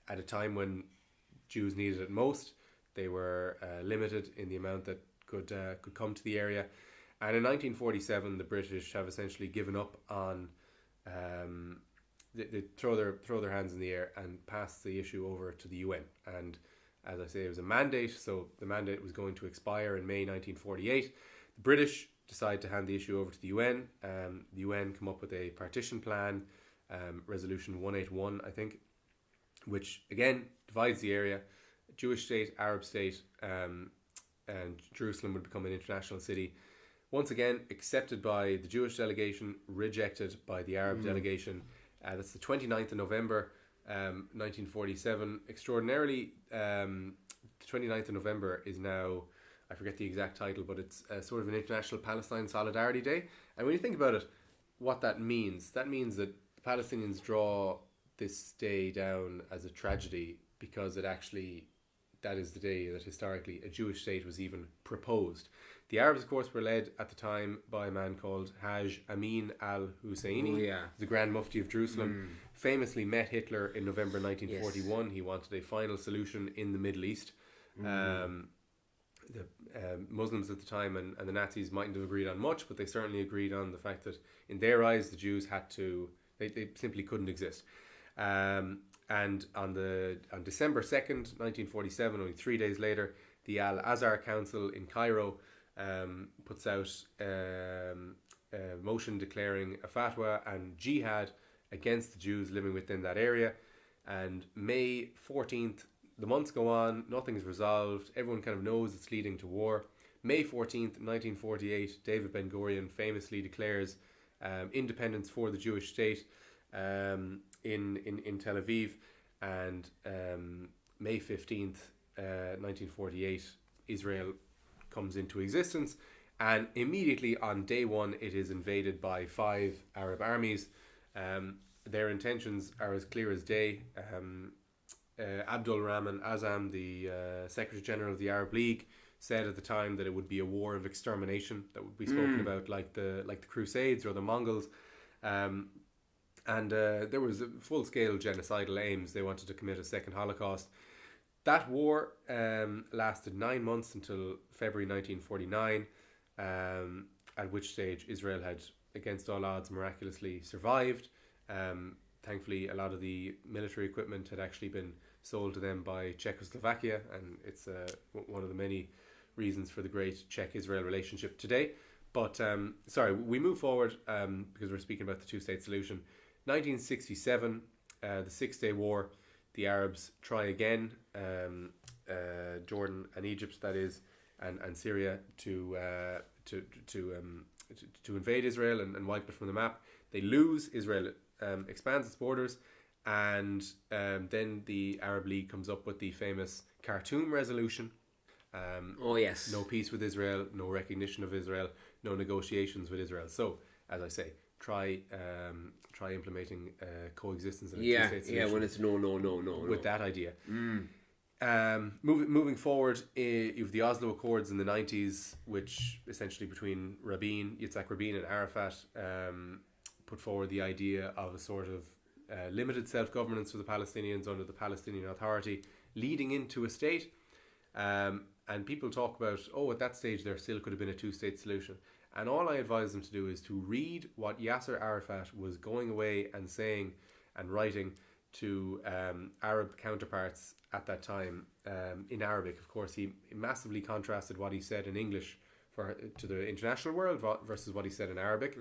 at a time when Jews needed it most, they were limited in the amount that could come to the area. And in 1947, the British have essentially given up on. They throw their hands in the air and pass the issue over to the UN. And as I say, it was a mandate, so the mandate was going to expire in May 1948. The British decide to hand the issue over to the UN. The UN come up with a partition plan, Resolution 181, I think, which again divides the area. Jewish state, Arab state, and Jerusalem would become an international city. Once again, accepted by the Jewish delegation, rejected by the Arab delegation. That's the 29th of November, 1947. Extraordinarily, the 29th of November is now, I forget the exact title, but it's sort of an International Palestine Solidarity Day. And when you think about it, what that means that the Palestinians draw this day down as a tragedy because that is the day that historically a Jewish state was even proposed. The Arabs, of course, were led at the time by a man called Haj Amin al-Husseini, the Grand Mufti of Jerusalem. Famously met Hitler in November 1941. Yes. He wanted a final solution in the Middle East. The Muslims at the time and the Nazis mightn't have agreed on much, but they certainly agreed on the fact that in their eyes the Jews they simply couldn't exist. And on December 2nd, 1947, only 3 days later, the Al-Azhar Council in Cairo puts out a motion declaring a fatwa and jihad against the Jews living within that area. And May 14th, the months go on, nothing's resolved, everyone kind of knows it's leading to war. May 14th, 1948, David Ben-Gurion famously declares independence for the Jewish state in Tel Aviv, and May 15th, 1948, Israel comes into existence, and immediately on day one it is invaded by 5 Arab armies. Their intentions are as clear as day. Abdul Rahman Azam, the Secretary General of the Arab League, said at the time that it would be a war of extermination that would be spoken about like the Crusades or the Mongols. And there was full scale genocidal aims. They wanted to commit a second Holocaust. That war lasted 9 months until February 1949, at which stage Israel had, against all odds, miraculously survived. Thankfully, a lot of the military equipment had actually been sold to them by Czechoslovakia, and it's one of the many reasons for the great Czech-Israel relationship today. But we move forward because we're speaking about the two-state solution. 1967, the Six-Day War. The Arabs try again, Jordan and Egypt, that is, and Syria, to invade Israel and wipe it from the map. They lose. Israel expands its borders, and then the Arab League comes up with the famous Khartoum Resolution. Oh yes. No peace with Israel, no recognition of Israel, no negotiations with Israel. So, as I say, try implementing coexistence in a two-state solution. Yeah, when it's no. With that idea. Moving forward, you have the Oslo Accords in the 90s, which essentially between Yitzhak Rabin and Arafat put forward the idea of a sort of limited self-governance for the Palestinians under the Palestinian Authority, leading into a state. And people talk about, at that stage there still could have been a two-state solution. And all I advise them to do is to read what Yasser Arafat was going away and saying and writing to Arab counterparts at that time in Arabic. Of course, he massively contrasted what he said in English to the international world versus what he said in Arabic.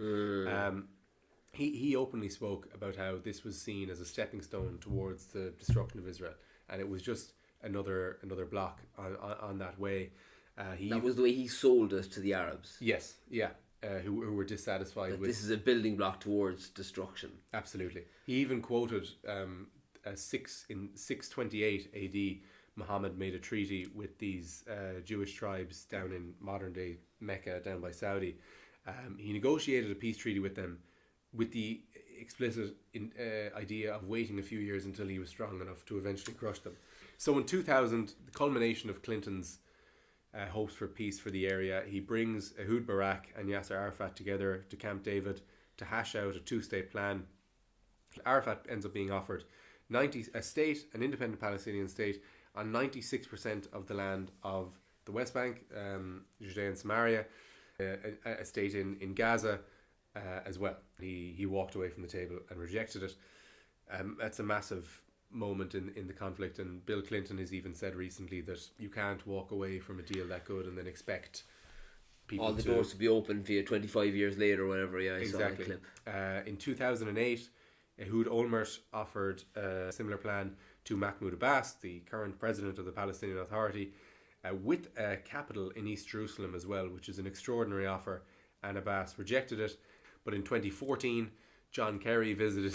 He openly spoke about how this was seen as a stepping stone towards the destruction of Israel, and it was just another block on that way. That was the way he sold it to the Arabs. Yes, yeah, who were dissatisfied with this is a building block towards destruction. Absolutely. He even quoted in 628 AD, Muhammad made a treaty with these Jewish tribes down in modern day Mecca, down by Saudi. He negotiated a peace treaty with them with the explicit idea of waiting a few years until he was strong enough to eventually crush them. So in 2000, the culmination of Clinton's hopes for peace for the area, he brings Ehud Barak and Yasser Arafat together to Camp David to hash out a two-state plan. Arafat ends up being offered an independent Palestinian state on 96% of the land of the West Bank, Judea and Samaria, a state in Gaza as well. He walked away from the table and rejected it. That's a massive moment in the conflict, and Bill Clinton has even said recently that you can't walk away from a deal that good and then expect people all the doors to be open for you 25 years later or whatever. Yeah, I saw that clip. In 2008, Ehud Olmert offered a similar plan to Mahmoud Abbas, the current president of the Palestinian Authority, with a capital in East Jerusalem as well, which is an extraordinary offer, and Abbas rejected it. But in 2014, John Kerry visited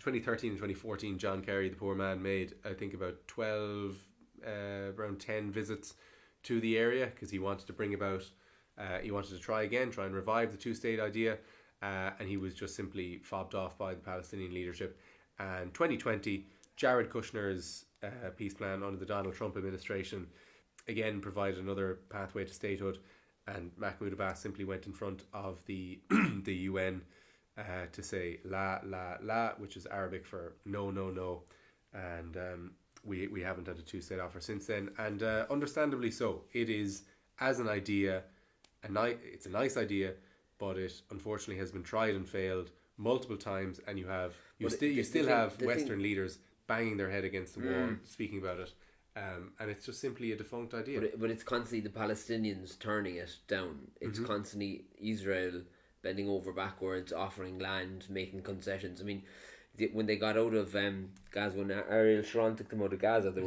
2013 and 2014, John Kerry, the poor man, made, I think, about around 10 visits to the area because he wanted to he wanted to try and revive the two-state idea, and he was just simply fobbed off by the Palestinian leadership. And 2020, Jared Kushner's peace plan under the Donald Trump administration again provided another pathway to statehood, and Mahmoud Abbas simply went in front of the the UN to say la la la, which is Arabic for no no no, and we haven't had a two-state offer since then, and understandably so. It is, as an idea, it's a nice idea, but it unfortunately has been tried and failed multiple times, and you still have Western leaders banging their head against the wall speaking about it, and it's just simply a defunct idea. But it's constantly the Palestinians turning it down. It's constantly Israel bending over backwards, offering land, making concessions. I mean, when they got out of Gaza, when Ariel Sharon took them out of Gaza, there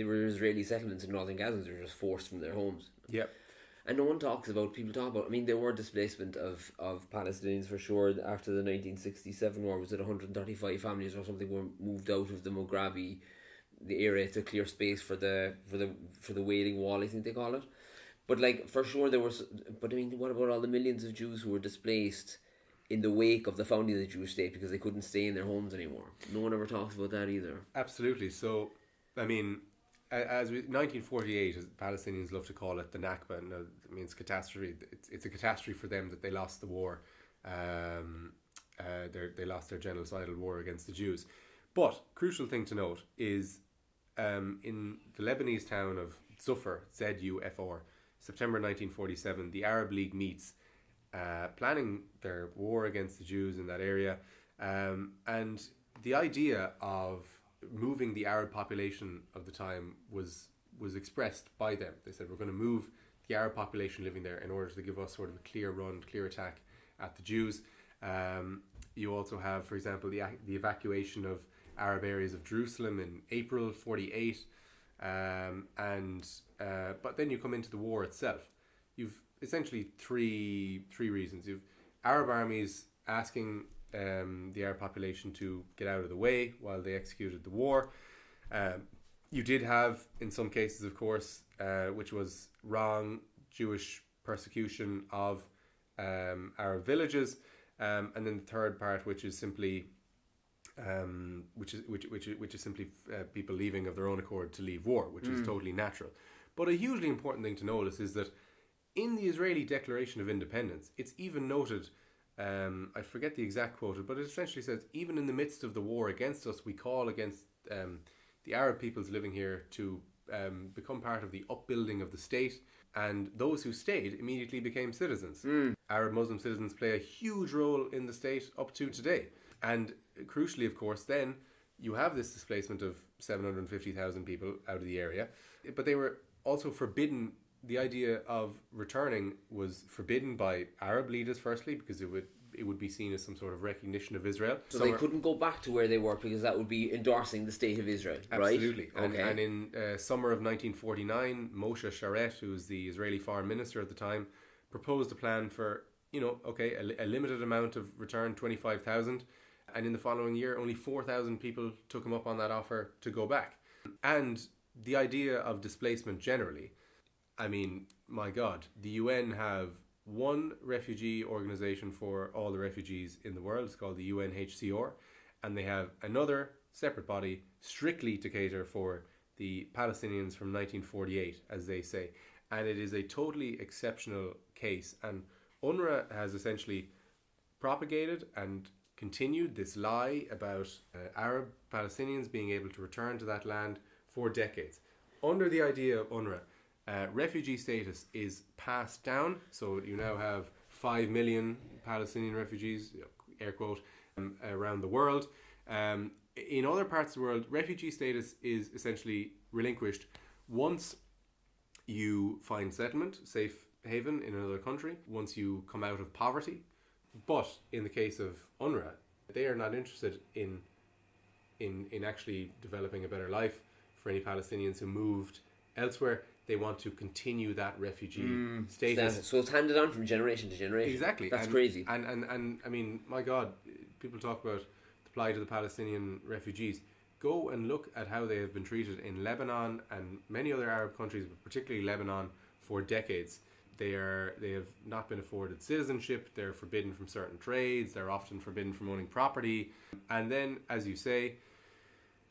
were Israeli settlements in northern Gaza. They were just forced from their homes. Yep. And no one talks about. People talk about. I mean, there were displacement of Palestinians for sure after the 1967 war. Was it 135 families or something were moved out of the Mughrabi the area to clear space for the Wailing Wall, I think they call it. But like for sure there was. But I mean, what about all the millions of Jews who were displaced in the wake of the founding of the Jewish state because they couldn't stay in their homes anymore? No one ever talks about that either. Absolutely. So, I mean, 1948, as Palestinians love to call it, the Nakba. No, I mean, it's catastrophe. It's a catastrophe for them that they lost the war. They lost their genocidal war against the Jews. But crucial thing to note is in the Lebanese town of Zufar, Zufr, September 1947, the Arab League meets, planning their war against the Jews in that area, and the idea of moving the Arab population of the time was expressed by them. They said, we're going to move the Arab population living there in order to give us sort of a clear attack at the Jews. You also have, for example, the evacuation of Arab areas of Jerusalem in April 48, but then you come into the war itself. You've essentially three reasons. You've Arab armies asking the Arab population to get out of the way while they executed the war. You did have, in some cases, of course, which was wrong, Jewish persecution of Arab villages, and then the third part, which is simply people leaving of their own accord to leave war, which is totally natural. But a hugely important thing to notice is that in the Israeli Declaration of Independence, it's even noted, I forget the exact quote, but it essentially says, even in the midst of the war against us, we call against the Arab peoples living here to become part of the upbuilding of the state, and those who stayed immediately became citizens. Arab Muslim citizens play a huge role in the state up to today. And crucially, of course, then you have this displacement of 750,000 people out of the area, but they were also forbidden. The idea of returning was forbidden by Arab leaders, firstly, because it would be seen as some sort of recognition of Israel. So they couldn't go back to where they were because that would be endorsing the state of Israel, right? Absolutely. And in summer of 1949, Moshe Sharet, who's the Israeli foreign minister at the time, proposed a plan for, a limited amount of return, 25,000. And in the following year, only 4,000 people took him up on that offer to go back. And the idea of displacement generally, I mean, my God, the UN have one refugee organization for all the refugees in the world. It's called the UNHCR. And they have another separate body strictly to cater for the Palestinians from 1948, as they say. And it is a totally exceptional case. And UNRWA has essentially propagated and continued this lie about Arab Palestinians being able to return to that land for decades. Under the idea of UNRWA, refugee status is passed down, so you now have 5 million Palestinian refugees, air quote, around the world. In other parts of the world, refugee status is essentially relinquished once you find settlement, safe haven in another country, once you come out of poverty. But in the case of UNRWA, they are not interested in actually developing a better life for any Palestinians who moved elsewhere. They want to continue that refugee status. So it's handed on from generation to generation. Exactly. That's crazy. And I mean, my God, people talk about the plight of the Palestinian refugees. Go and look at how they have been treated in Lebanon and many other Arab countries, but particularly Lebanon, for decades. They have not been afforded citizenship. They're forbidden from certain trades. They're often forbidden from owning property. And then, as you say,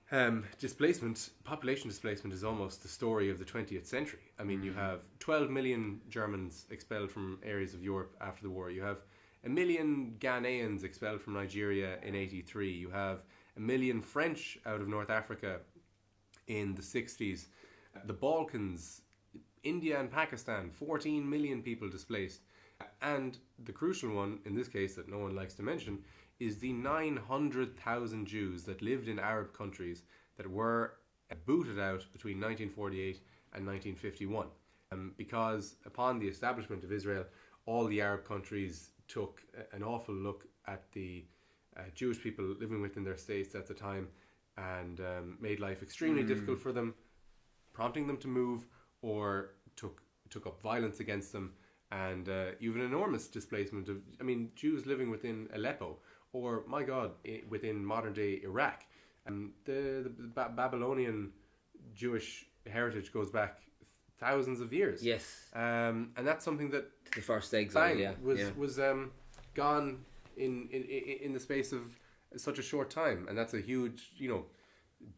population displacement is almost the story of the 20th century. I mean, you have 12 million Germans expelled from areas of Europe after the war. You have 1 million Ghanaians expelled from Nigeria in 83. You have 1 million French out of North Africa in the 60s. The Balkans, India and Pakistan, 14 million people displaced. And the crucial one, in this case that no one likes to mention, is the 900,000 Jews that lived in Arab countries that were booted out between 1948 and 1951. Because upon the establishment of Israel, all the Arab countries took an awful look at the Jewish people living within their states at the time and made life extremely difficult for them, prompting them to move, or took up violence against them. And you have an enormous displacement of, Jews living within Aleppo, or, my God, within modern-day Iraq. The Babylonian Jewish heritage goes back thousands of years. Yes. And that's something that The first exile, was gone in the space of such a short time, and that's a huge,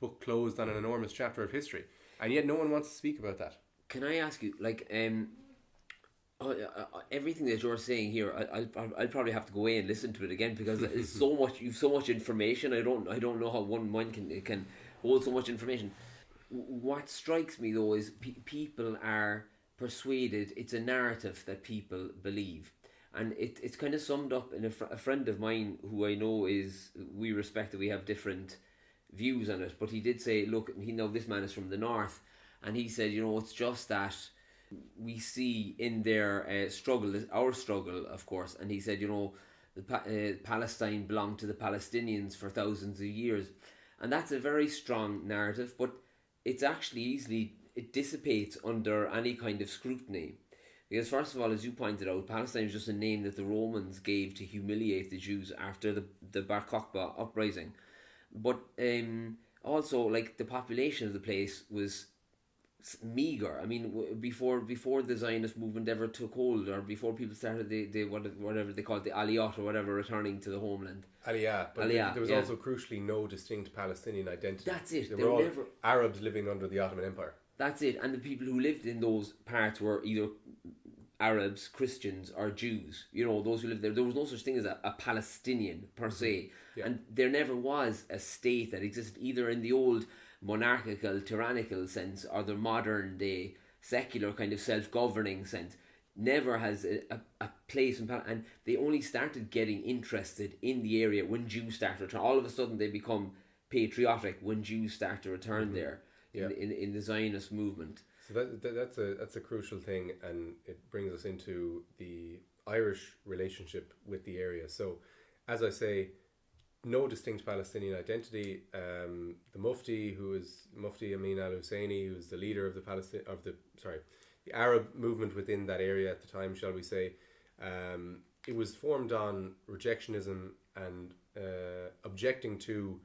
book closed on an enormous chapter of history, and yet no one wants to speak about that. Can I ask you, like, everything that you're saying here, I'll probably have to go away and listen to it again, because it's so much. You've so much information. I don't know how one mind can hold so much information. What strikes me though is people are persuaded. It's a narrative that people believe, and it's kind of summed up in a friend of mine who I know we respect that we have different views on it, but he did say, look, this man is from the north, and he said, it's just that we see in their struggle, our struggle, of course, and he said, Palestine belonged to the Palestinians for thousands of years, and that's a very strong narrative, but it's actually it dissipates under any kind of scrutiny. Because first of all, as you pointed out, Palestine was just a name that the Romans gave to humiliate the Jews after the Bar Kokhba uprising. But also, like, the population of the place was meager. I mean, before the Zionist movement ever took hold, or before people started whatever they call it, the Aliyot or whatever, returning to the homeland. Aliyah, but Aliyah, there was also crucially no distinct Palestinian identity. That's it. They were all Arabs living under the Ottoman Empire. That's it, and the people who lived in those parts were either Arabs, Christians, or Jews. Those who lived there. There was no such thing as a Palestinian per se, and there never was a state that existed either in the old monarchical, tyrannical sense or the modern day secular kind of self-governing sense. Never has a place in Palestine, and they only started getting interested in the area when Jews started to return. All of a sudden they become patriotic when Jews start to return there in the Zionist movement. So that's a crucial thing, and it brings us into the Irish relationship with the area. So, as I say, no distinct Palestinian identity. The Mufti, who is Mufti Amin al-Husseini, who is the leader of the Arab movement within that area at the time, shall we say, it was formed on rejectionism and objecting to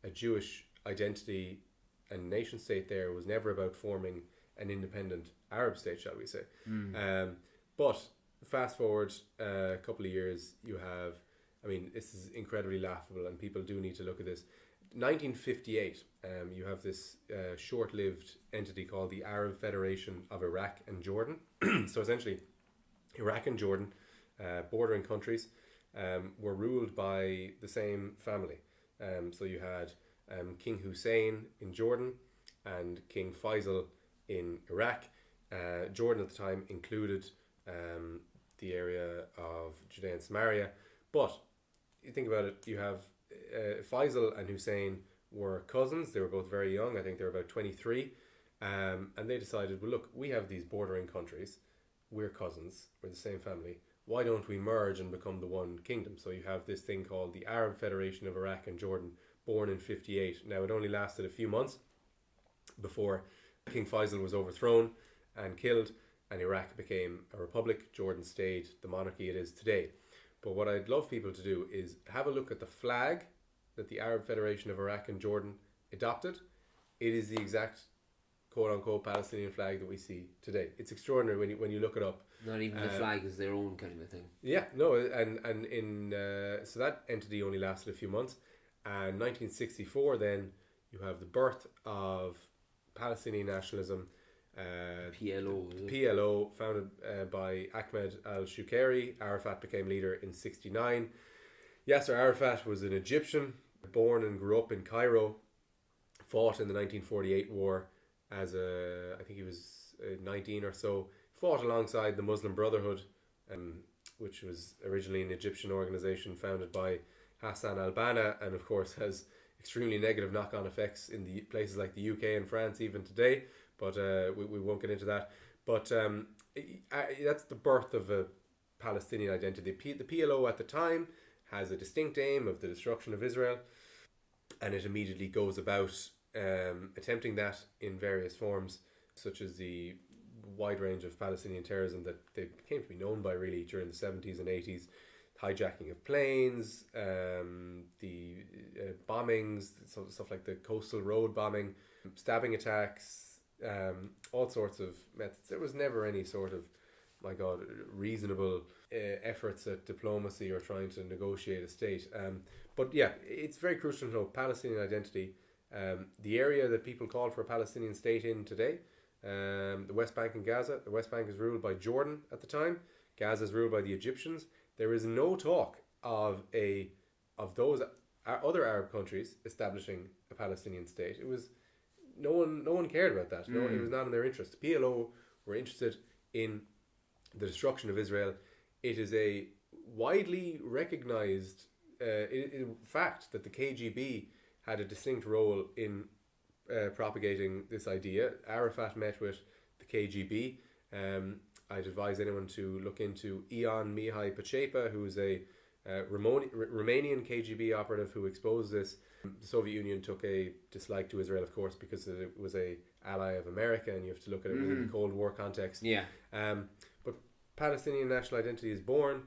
a Jewish identity and nation state. There was never about forming an independent Arab state, shall we say. But fast forward a couple of years, you have, this is incredibly laughable, and people do need to look at this. 1958, you have this short-lived entity called the Arab Federation of Iraq and Jordan. So essentially, Iraq and Jordan, bordering countries, were ruled by the same family. So you had King Hussein in Jordan and King Faisal in Iraq. Jordan at the time included the area of Judea and Samaria. But you think about it, you have Faisal and Hussein were cousins. They were both very young. I think they were about 23. And they decided, well, look, we have these bordering countries. We're cousins. We're the same family. Why don't we merge and become the one kingdom? So you have this thing called the Arab Federation of Iraq and Jordan, born in 58. Now, it only lasted a few months before King Faisal was overthrown and killed, and Iraq became a republic. Jordan stayed the monarchy it is today. But what I'd love people to do is have a look at the flag that the Arab Federation of Iraq and Jordan adopted. It is the exact quote-unquote Palestinian flag that we see today. It's extraordinary when you look it up. Not even the flag is their own kind of a thing. Yeah, no, and in so that entity only lasted a few months. And 1964, then you have the birth of Palestinian nationalism. PLO, founded by Ahmed al-Shukeri. Arafat became leader in 1969. Yasser Arafat was an Egyptian, born and grew up in Cairo, fought in the 1948 war as I think he was 19 or so, fought alongside the Muslim Brotherhood, which was originally an Egyptian organization founded by Hassan al-Banna, and of course has extremely negative knock-on effects in the places like the UK and France even today, but we won't get into that. But that's the birth of a Palestinian identity. The PLO at the time has a distinct aim of the destruction of Israel, and it immediately goes about attempting that in various forms, such as the wide range of Palestinian terrorism that they came to be known by really during the 70s and 80s. Hijacking of planes, the bombings, stuff like the coastal road bombing, stabbing attacks, all sorts of methods. There was never any sort of, my God, reasonable efforts at diplomacy or trying to negotiate a state. But yeah, it's very crucial to know Palestinian identity. The area that people call for a Palestinian state in today, the West Bank and Gaza. The West Bank is ruled by Jordan at the time. Gaza is ruled by the Egyptians. There is no talk of those other Arab countries establishing a Palestinian state. It was no one cared about that. No, it was not in their interest. The PLO were interested in the destruction of Israel. It is a widely recognized fact that the KGB had a distinct role in propagating this idea. Arafat met with the KGB. I'd advise anyone to look into Ion Mihai Pacepa, who is a Romanian KGB operative who exposed this. The Soviet Union took a dislike to Israel, of course, because it was a ally of America, and you have to look at it within the Cold War context. Yeah. But Palestinian national identity is born.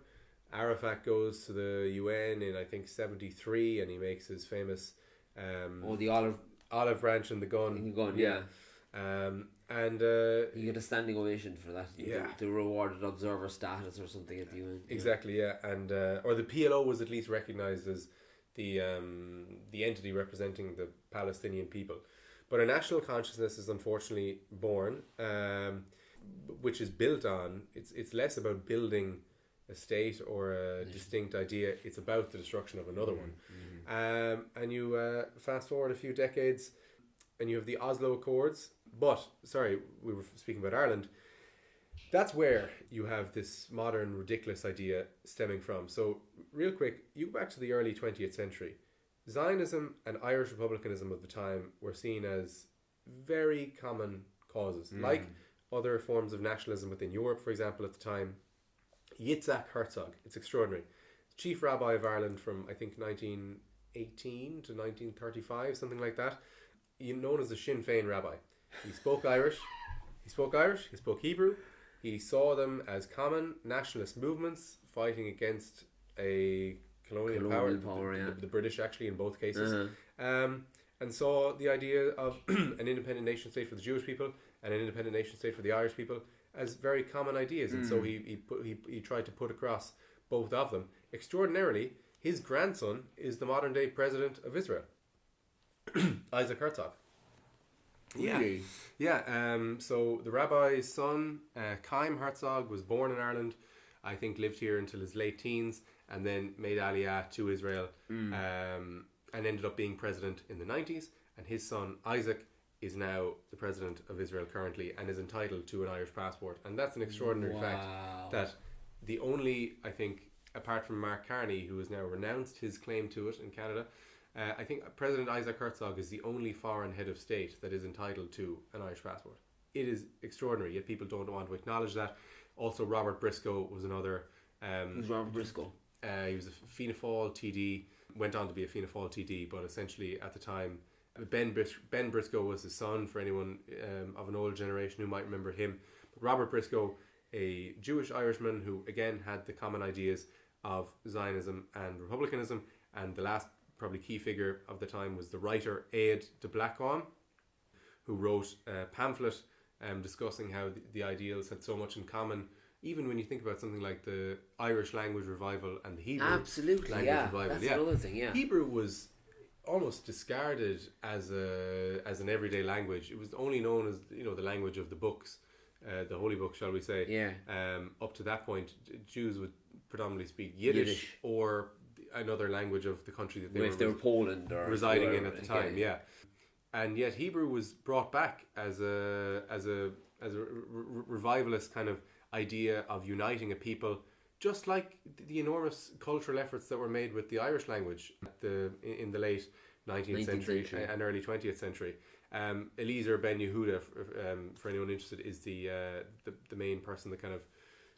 Arafat goes to the UN in, I think, 1973, and he makes his famous the olive branch and the gun. Yeah. You get a standing ovation for that. Yeah. The rewarded observer status or something at the UN. Exactly, yeah. And or the PLO was at least recognized as the entity representing the Palestinian people. But a national consciousness is unfortunately born, which is built on, it's less about building a state or a distinct idea. It's about the destruction of another one. And you fast forward a few decades and you have the Oslo Accords. But, sorry, we were speaking about Ireland. That's where you have this modern, ridiculous idea stemming from. So, real quick, you go back to the early 20th century. Zionism and Irish republicanism of the time were seen as very common causes. Like other forms of nationalism within Europe, for example, at the time. Yitzhak Herzog, it's extraordinary. Chief Rabbi of Ireland from, I think, 1918 to 1935, something like that. Known as the Sinn Féin Rabbi. He spoke Irish, he spoke Hebrew. He saw them as common nationalist movements fighting against a colonial power, the British actually in both cases. And saw the idea of an independent nation state for the Jewish people and an independent nation state for the Irish people as very common ideas. And so he tried to put across both of them. Extraordinarily, his grandson is the modern day president of Israel, Isaac Herzog. Really? Yeah. So the rabbi's son, Chaim Herzog, was born in Ireland. I think lived here until his late teens, and then made Aliyah to Israel, and ended up being president in the 90s. And his son Isaac is now the president of Israel currently, and is entitled to an Irish passport. And that's an extraordinary fact. That the only, I think, apart from Mark Carney, who has now renounced his claim to it in Canada. I think President Isaac Herzog is the only foreign head of state that is entitled to an Irish passport. It is extraordinary, yet people don't want to acknowledge that. Also, Robert Briscoe was another. Who's Robert Briscoe? He was a Fianna Fáil TD, went on to be a Fianna Fáil TD, but essentially at the time, Ben Briscoe was his son, for anyone of an old generation who might remember him. But Robert Briscoe, a Jewish Irishman who again had the common ideas of Zionism and republicanism, and the last probably key figure of the time was the writer Aed de Blackcomb, who wrote a pamphlet discussing how the ideals had so much in common, even when you think about something like the Irish language revival and the Hebrew language revival. That's another thing, yeah. Hebrew was almost discarded as an everyday language. It was only known as, the language of the books, the holy book, shall we say. Yeah. Up to that point, Jews would predominantly speak Yiddish. Or another language of the country that they were Poland or residing in at the time. Yeah. And yet Hebrew was brought back as a revivalist kind of idea of uniting a people, just like the enormous cultural efforts that were made with the Irish language in the late 19th century and early 20th century. Eliezer Ben Yehuda, for anyone interested, is the main person that kind of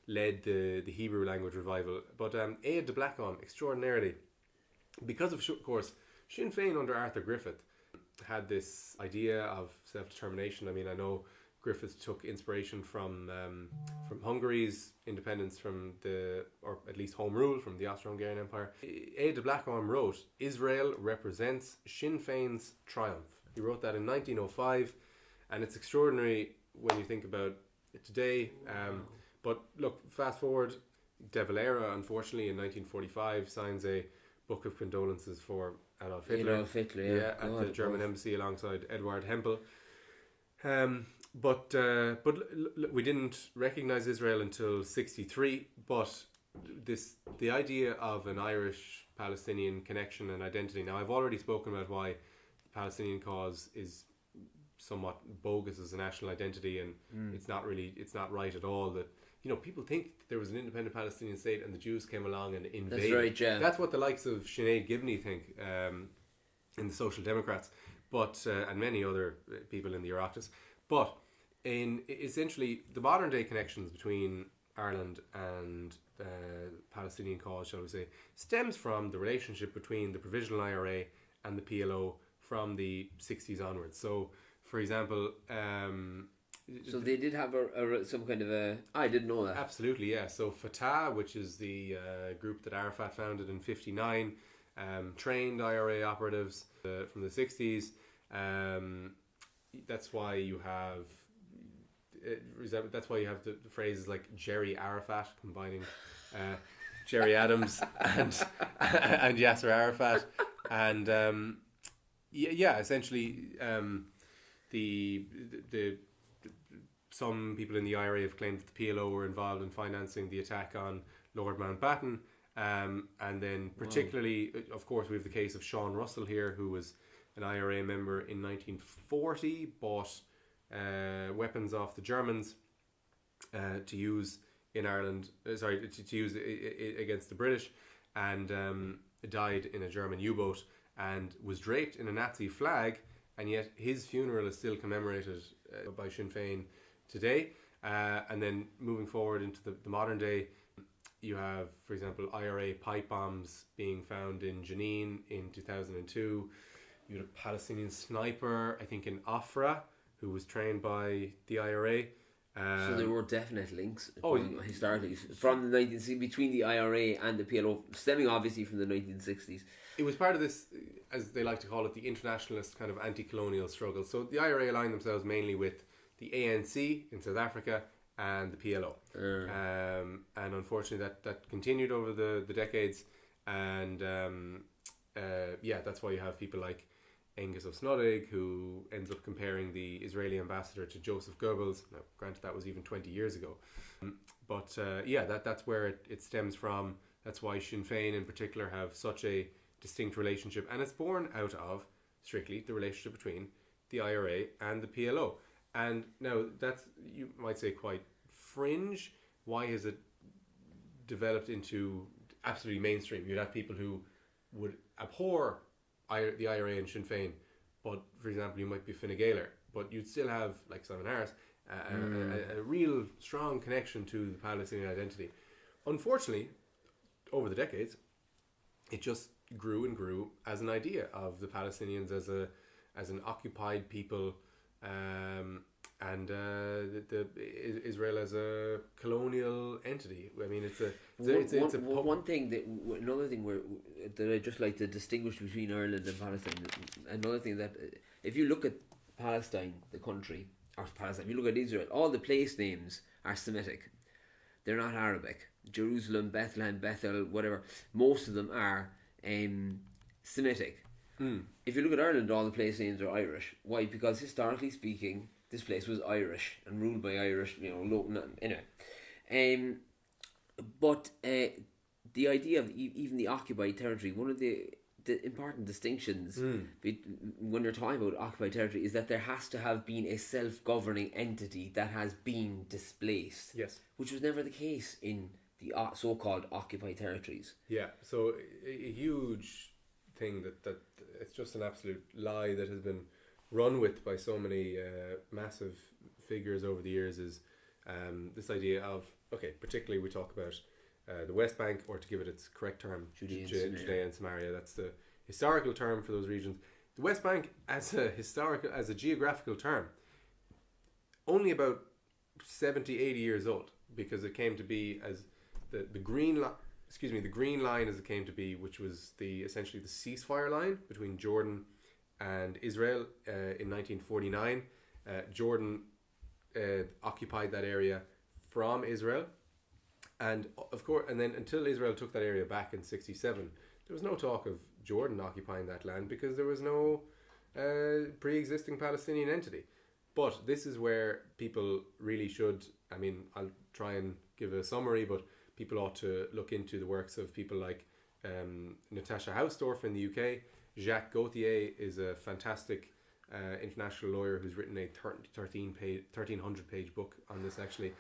led the Hebrew language revival. But Aed de Blackcomb, extraordinarily, because of course Sinn Féin under Arthur Griffith had this idea of self-determination. I mean, I know Griffith took inspiration from Hungary's independence or at least home rule from the Austro-Hungarian Empire. Aed de Blackcomb wrote, "Israel represents Sinn Féin's triumph." He wrote that in 1905, and it's extraordinary when you think about it today. But look, fast forward, De Valera, unfortunately, in 1945, signs a book of condolences for Adolf Hitler. Adolf Hitler, yeah. At the German embassy alongside Eduard Hempel. But we didn't recognize Israel until 1963. But the idea of an Irish-Palestinian connection and identity. Now, I've already spoken about why the Palestinian cause is somewhat bogus as a national identity, and it's not right at all that. People think there was an independent Palestinian state and the Jews came along and invaded. That's right, yeah. That's what the likes of Sinead Gibney think, in the Social Democrats, but and many other people in the Oireachtas. But in essentially the modern day connections between Ireland and the Palestinian cause, shall we say, stems from the relationship between the Provisional IRA and the PLO from the 60s onwards. So, for example, so they did have some kind of a... I didn't know that. Absolutely, yeah. So Fatah, which is the group that Arafat founded in 1959, trained IRA operatives from the 60s. That's why you have the phrases like Jerry Arafat, combining Jerry Adams and Yasser Arafat, and essentially the some people in the IRA have claimed that the PLO were involved in financing the attack on Lord Mountbatten, and then particularly, of course, we have the case of Sean Russell here, who was an IRA member in 1940, bought weapons off the Germans to use in Ireland, to use against the British, and died in a German U-boat and was draped in a Nazi flag, and yet his funeral is still commemorated by Sinn Féin today. And then moving forward into the modern day, you have, for example, IRA pipe bombs being found in Jenin in 2002. You had a Palestinian sniper, I think, in Afra, who was trained by the IRA. So there were definite links historically from the between the IRA and the PLO, stemming obviously from the 1960s. It was part of this, as they like to call it, the internationalist kind of anti-colonial struggle. So the IRA aligned themselves mainly with the ANC in South Africa and the PLO. And unfortunately that continued over the decades. And that's why you have people like Angus O'Snoddig, who ends up comparing the Israeli ambassador to Joseph Goebbels. Now, granted, that was even 20 years ago. But that's where it stems from. That's why Sinn Féin in particular have such a distinct relationship. And it's born out of, strictly, the relationship between the IRA and the PLO. And now, that's, you might say, quite fringe. Why has it developed into absolutely mainstream? You'd have people who would abhor the IRA and Sinn Féin, but for example, you might be Fine Gael, but you'd still have, like Simon Harris, a real strong connection to the Palestinian identity. Unfortunately, over the decades, it just grew and grew as an idea of the Palestinians as an occupied people, and Israel as a colonial entity. I mean, another thing that I just like to distinguish between Ireland and Palestine. Another thing that, if you look at Palestine, the country, or Palestine, if you look at Israel, all the place names are Semitic. They're not Arabic. Jerusalem, Bethlehem, Bethel, whatever. Most of them are Semitic. If you look at Ireland, all the place names are Irish. Why? Because historically speaking, this place was Irish and ruled by Irish, anyway. But the idea of even the occupied territory, one of the important distinctions when you're talking about occupied territory is that there has to have been a self-governing entity that has been displaced. Yes. Which was never the case in the so-called occupied territories. Yeah, so a huge thing that it's just an absolute lie that has been run with by so many massive figures over the years is this idea of, particularly we talk about the West Bank, or to give it its correct term, Judea and Samaria. That's the historical term for those regions. The West Bank as a geographical term, only about 70, 80 years old, because it came to be as the green line as it came to be, which was essentially the ceasefire line between Jordan and Israel in 1949. Jordan occupied that area from Israel, and of course, and then until Israel took that area back in '67, there was no talk of Jordan occupying that land because there was no pre-existing Palestinian entity. But this is where people really should, I mean, I'll try and give a summary, but people ought to look into the works of people like Natasha Hausdorff in the UK. Jacques Gauthier is a fantastic international lawyer who's written a 1,300 page book on this, actually,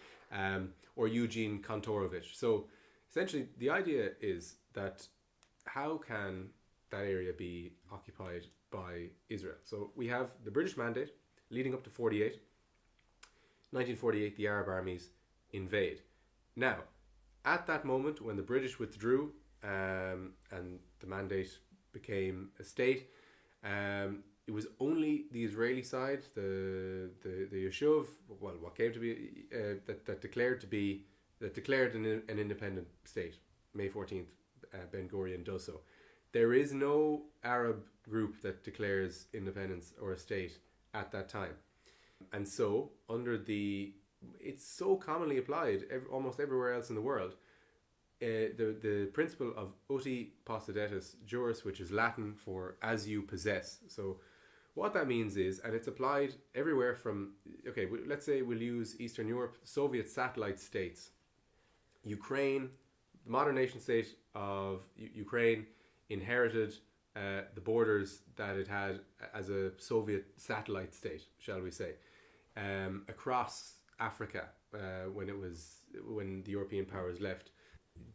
or Eugene Kontorovich. So essentially the idea is that how can that area be occupied by Israel? So we have the British mandate leading up to 48. 1948, the Arab armies invade. Now, at that moment when the British withdrew and the mandate became a state, it was only the Israeli side, the Yishuv, well, what came to be that declared an independent state. May 14th, Ben Gurion does so. There is no Arab group that declares independence or a state at that time, and so it's so commonly applied almost everywhere else in the world. The principle of uti possidetis juris, which is Latin for as you possess. So what that means is, and it's applied everywhere from, okay, let's say we'll use Eastern Europe, Soviet satellite states. Ukraine, the modern nation state of Ukraine inherited the borders that it had as a Soviet satellite state, shall we say, across Africa when the European powers left.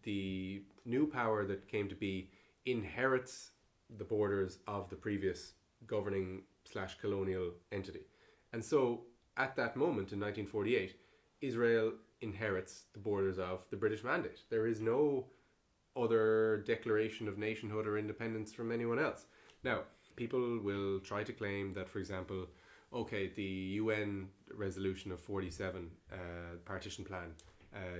The new power that came to be inherits the borders of the previous governing / colonial entity. And so at that moment in 1948, Israel inherits the borders of the British mandate. There is no other declaration of nationhood or independence from anyone else. Now, people will try to claim that, for example, okay, the UN resolution of 47, partition plan,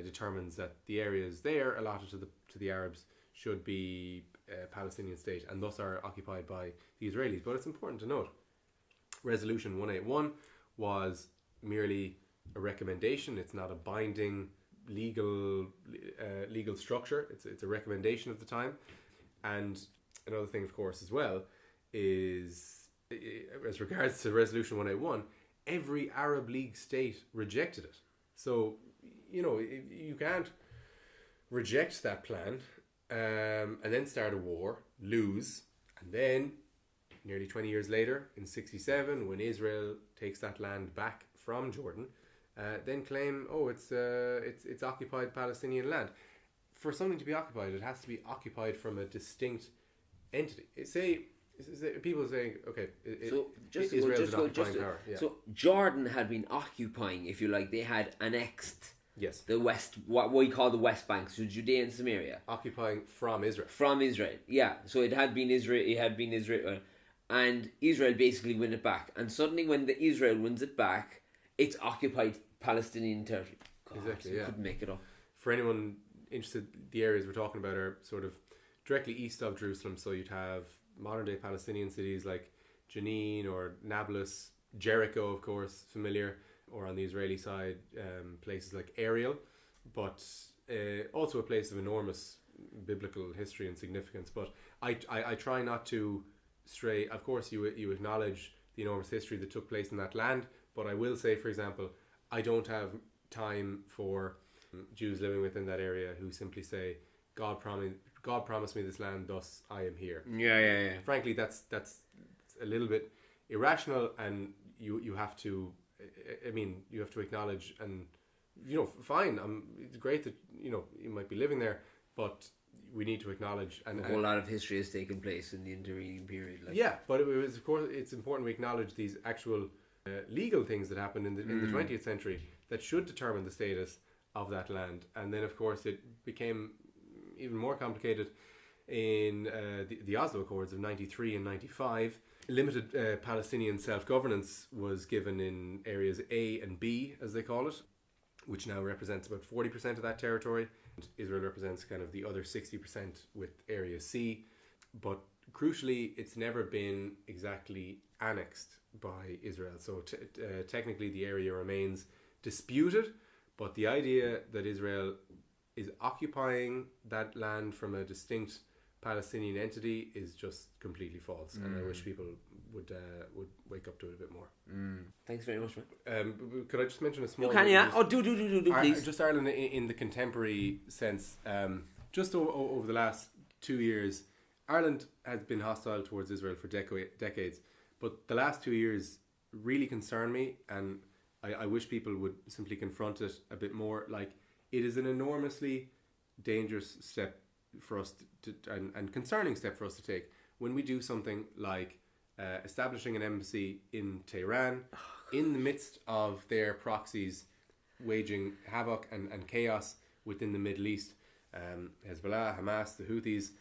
determines that the areas there allotted to the Arabs should be a Palestinian state and thus are occupied by the Israelis. But it's important to note, Resolution 181 was merely a recommendation. It's not a binding legal structure. It's a recommendation of the time. And another thing, of course, as well, is as regards to Resolution 181, every Arab League state rejected it. So, you can't reject that plan and then start a war, lose, and then nearly 20 years later, in 67, when Israel takes that land back from Jordan, then claim, it's occupied Palestinian land. For something to be occupied, it has to be occupied from a distinct entity. People saying, okay, Israel's an occupying power. Yeah. So Jordan had been occupying, if you like, they had annexed the West, what we call the West Bank, so Judea and Samaria. Occupying from Israel. From Israel, yeah. So it had been Israel, and Israel basically win it back. And suddenly when the Israel wins it back, it's occupied Palestinian territory. God, exactly, yeah. Couldn't make it up. For anyone interested, the areas we're talking about are sort of directly east of Jerusalem, so you'd have modern-day Palestinian cities like Jenin or Nablus, Jericho, of course, familiar, or on the Israeli side, places like Ariel, but also a place of enormous biblical history and significance. But I try not to stray. Of course, you acknowledge the enormous history that took place in that land, but I will say, for example, I don't have time for Jews living within that area who simply say, God promised me this land, thus I am here. Yeah. Frankly, that's a little bit irrational, and you have to, you have to acknowledge, and fine. It's great that you might be living there, but we need to acknowledge, and a whole lot of history has taken place in the intervening period. Yeah, but of course it's important we acknowledge these actual legal things that happened in the 20th century that should determine the status of that land, and then of course it became even more complicated in the Oslo Accords of 93 and 95. Limited Palestinian self-governance was given in areas A and B, as they call it, which now represents about 40% of that territory. And Israel represents kind of the other 60% with Area C. But crucially, it's never been exactly annexed by Israel. So technically, the area remains disputed. But the idea that Israel is occupying that land from a distinct Palestinian entity is just completely false, and I wish people would wake up to it a bit more. Thanks very much, man. Could I just mention a small? You can, yeah. Oh, do, please. Just Ireland in the contemporary sense. Just over the last 2 years, Ireland has been hostile towards Israel for decades, but the last 2 years really concern me, and I wish people would simply confront it a bit more. Like, it is an enormously dangerous step for us and concerning step for us to take when we do something like establishing an embassy in Tehran in the midst of their proxies waging havoc and chaos within the Middle East. Hezbollah, Hamas, the Houthis,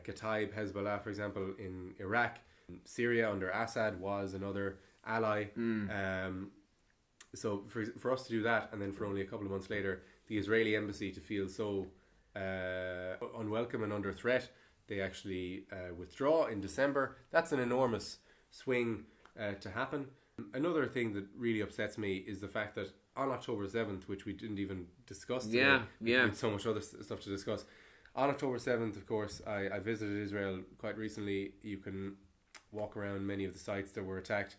Kataib Hezbollah, for example, in Iraq. Syria under Assad was another ally. So for us to do that, and then for only a couple of months later, the Israeli embassy to feel so unwelcome and under threat, they actually withdraw in December. That's an enormous swing to happen. Another thing that really upsets me is the fact that on October 7th, which we didn't even discuss today, with so much other stuff to discuss, on October 7th, of course, I visited Israel quite recently. You can walk around many of the sites that were attacked.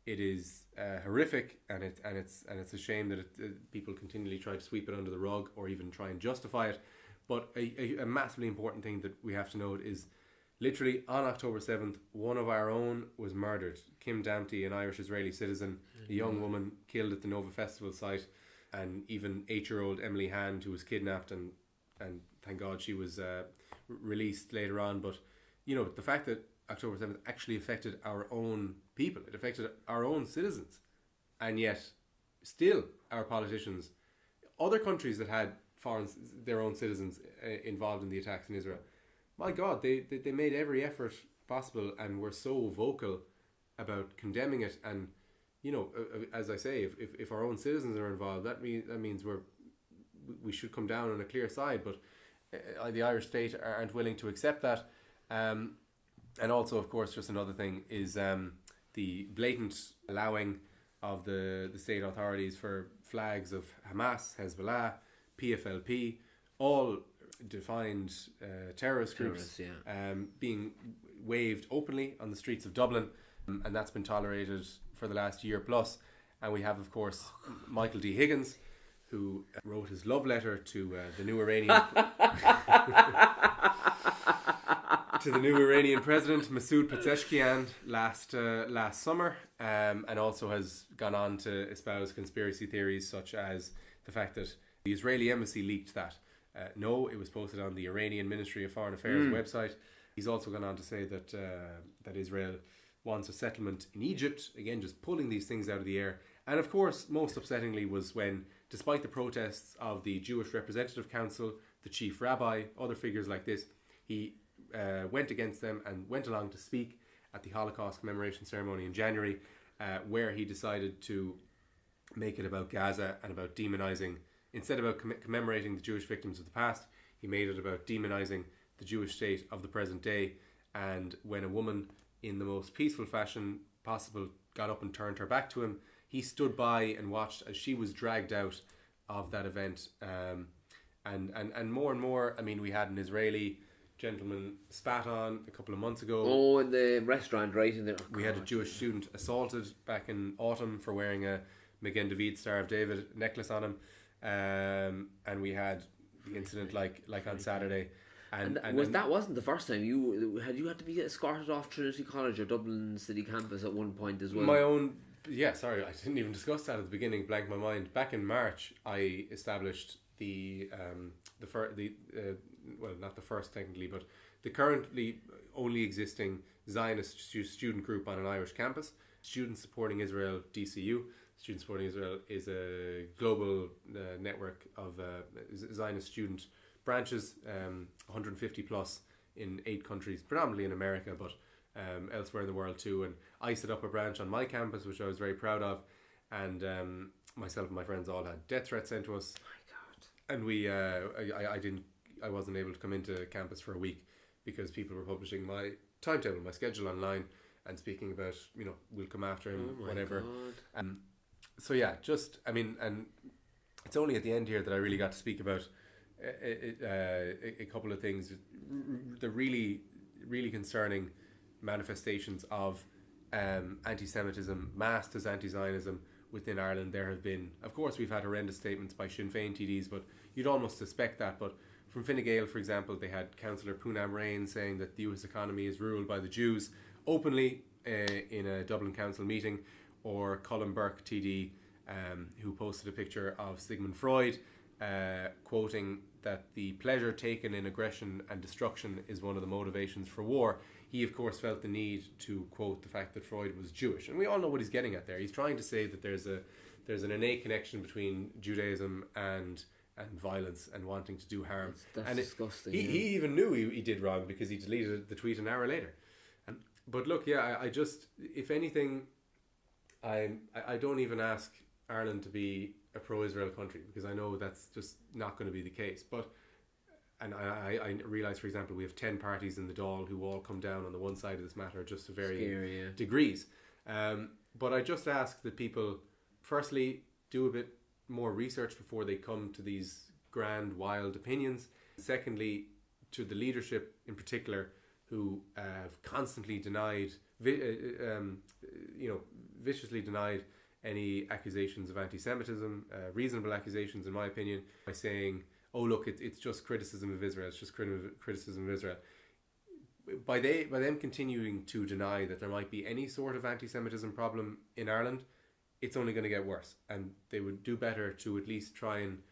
It is horrific, and it's a shame that people continually try to sweep it under the rug or even try and justify it. But a massively important thing that we have to note is literally on October 7th, one of our own was murdered. Kim Damty, an Irish-Israeli citizen, a young woman killed at the Nova Festival site, and even 8-year-old Emily Hand, who was kidnapped, and thank God she was released later on. But, you know, the fact that October 7th actually affected our own people, it affected our own citizens, and yet still our politicians, other countries that had their own citizens involved in the attacks in Israel, my God, they made every effort possible and were so vocal about condemning it. And, you know, as I say, if our own citizens are involved, that means we should come down on a clear side. But the Irish state aren't willing to accept that. And also, of course, just another thing is the blatant allowing of the state authorities for flags of Hamas, Hezbollah, PFLP, all defined terrorist groups being waved openly on the streets of Dublin, and that's been tolerated for the last year plus. And we have, of course, Michael D. Higgins, who wrote his love letter to the new Iranian to the new Iranian president, Masoud Pezeshkian, last summer, and also has gone on to espouse conspiracy theories such as the fact that the Israeli embassy leaked that. No, it was posted on the Iranian Ministry of Foreign Affairs website. He's also gone on to say that that Israel wants a settlement in Egypt, again just pulling these things out of the air. And of course, most upsettingly was when, despite the protests of the Jewish Representative Council, the chief rabbi, other figures like this, he went against them and went along to speak at the Holocaust commemoration ceremony in January, where he decided to make it about Gaza and about demonizing, instead of about commemorating the Jewish victims of the past, he made it about demonizing the Jewish state of the present day. And when a woman, in the most peaceful fashion possible, got up and turned her back to him, he stood by and watched as she was dragged out of that event. And more, I mean, we had an Israeli gentleman spat on a couple of months ago. Oh, in the restaurant, right? We had a Jewish student assaulted back in autumn for wearing a Magen David Star of David necklace on him. And we had the incident like on Saturday. And that wasn't the first time you had to be escorted off Trinity College or Dublin City campus at one point as well. Sorry, I didn't even discuss that at the beginning. Blanked my mind. Back in March, I established not the first technically, but the currently only existing Zionist student group on an Irish campus. Students Supporting Israel DCU. Students Supporting Israel is a global network of Zionist student branches, 150 plus in 8 countries, predominantly in America, but elsewhere in the world too. And I set up a branch on my campus, which I was very proud of. And myself and my friends all had death threats sent to us. My God. And I wasn't able to come into campus for a week because people were publishing my timetable, my schedule online, and speaking about, we'll come after him, whatever. So yeah, and it's only at the end here that I really got to speak about a couple of things. The really, really concerning manifestations of anti-Semitism, masked as anti-Zionism within Ireland. There have been, of course, we've had horrendous statements by Sinn Féin TDs, but you'd almost suspect that. But from Fine Gael, for example, they had Councillor Poonam Rain saying that the US economy is ruled by the Jews openly in a Dublin Council meeting, or Colin Burke TD, who posted a picture of Sigmund Freud, quoting that the pleasure taken in aggression and destruction is one of the motivations for war. He, of course, felt the need to quote the fact that Freud was Jewish, and we all know what he's getting at there. He's trying to say that there's an innate connection between Judaism and violence and wanting to do harm. That's and disgusting. He even knew he did wrong, because he deleted the tweet an hour later. But look, yeah, I just, if anything, I don't even ask Ireland to be a pro-Israel country, because I know that's just not going to be the case. But I realise, for example, we have 10 parties in the Dáil who all come down on the one side of this matter, just to varying degrees. But I just ask that people, firstly, do a bit more research before they come to these grand, wild opinions. Secondly, to the leadership in particular, who have constantly denied, viciously denied any accusations of anti-Semitism, reasonable accusations in my opinion, by saying, oh look, it's just criticism of Israel, it's just criticism of Israel. By them continuing to deny that there might be any sort of anti-Semitism problem in Ireland, it's only going to get worse, and they would do better to at least try and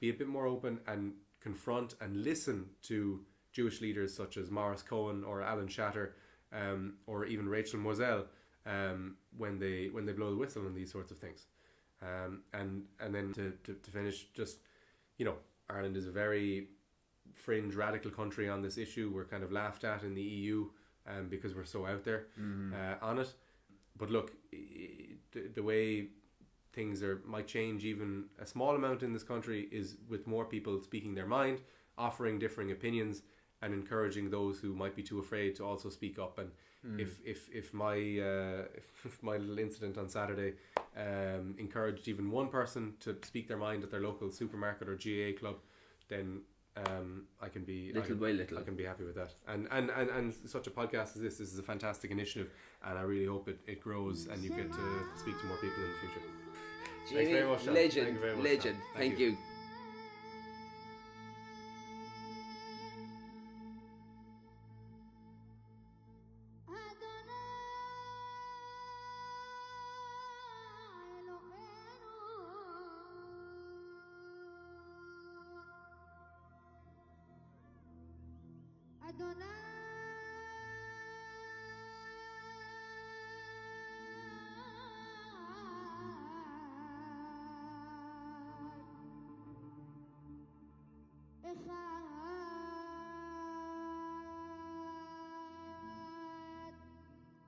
be a bit more open and confront and listen to Jewish leaders such as Maurice Cohen or Alan Shatter, or even Rachel Moselle, when they blow the whistle on these sorts of things. And then to finish, just, Ireland is a very fringe radical country on this issue. We're kind of laughed at in the EU because we're so out there on it. But look, the way things might change even a small amount in this country is with more people speaking their mind, offering differing opinions, and encouraging those who might be too afraid to also speak up. And if my little incident on Saturday encouraged even one person to speak their mind at their local supermarket or GAA club, then I can be I can be happy with that. And such a podcast as this is a fantastic initiative, and I really hope it grows and you get to speak to more people in the future. Jamie, thanks very much, Sean. legend, Thank you very much, legend. Sean. Thank you. Adonai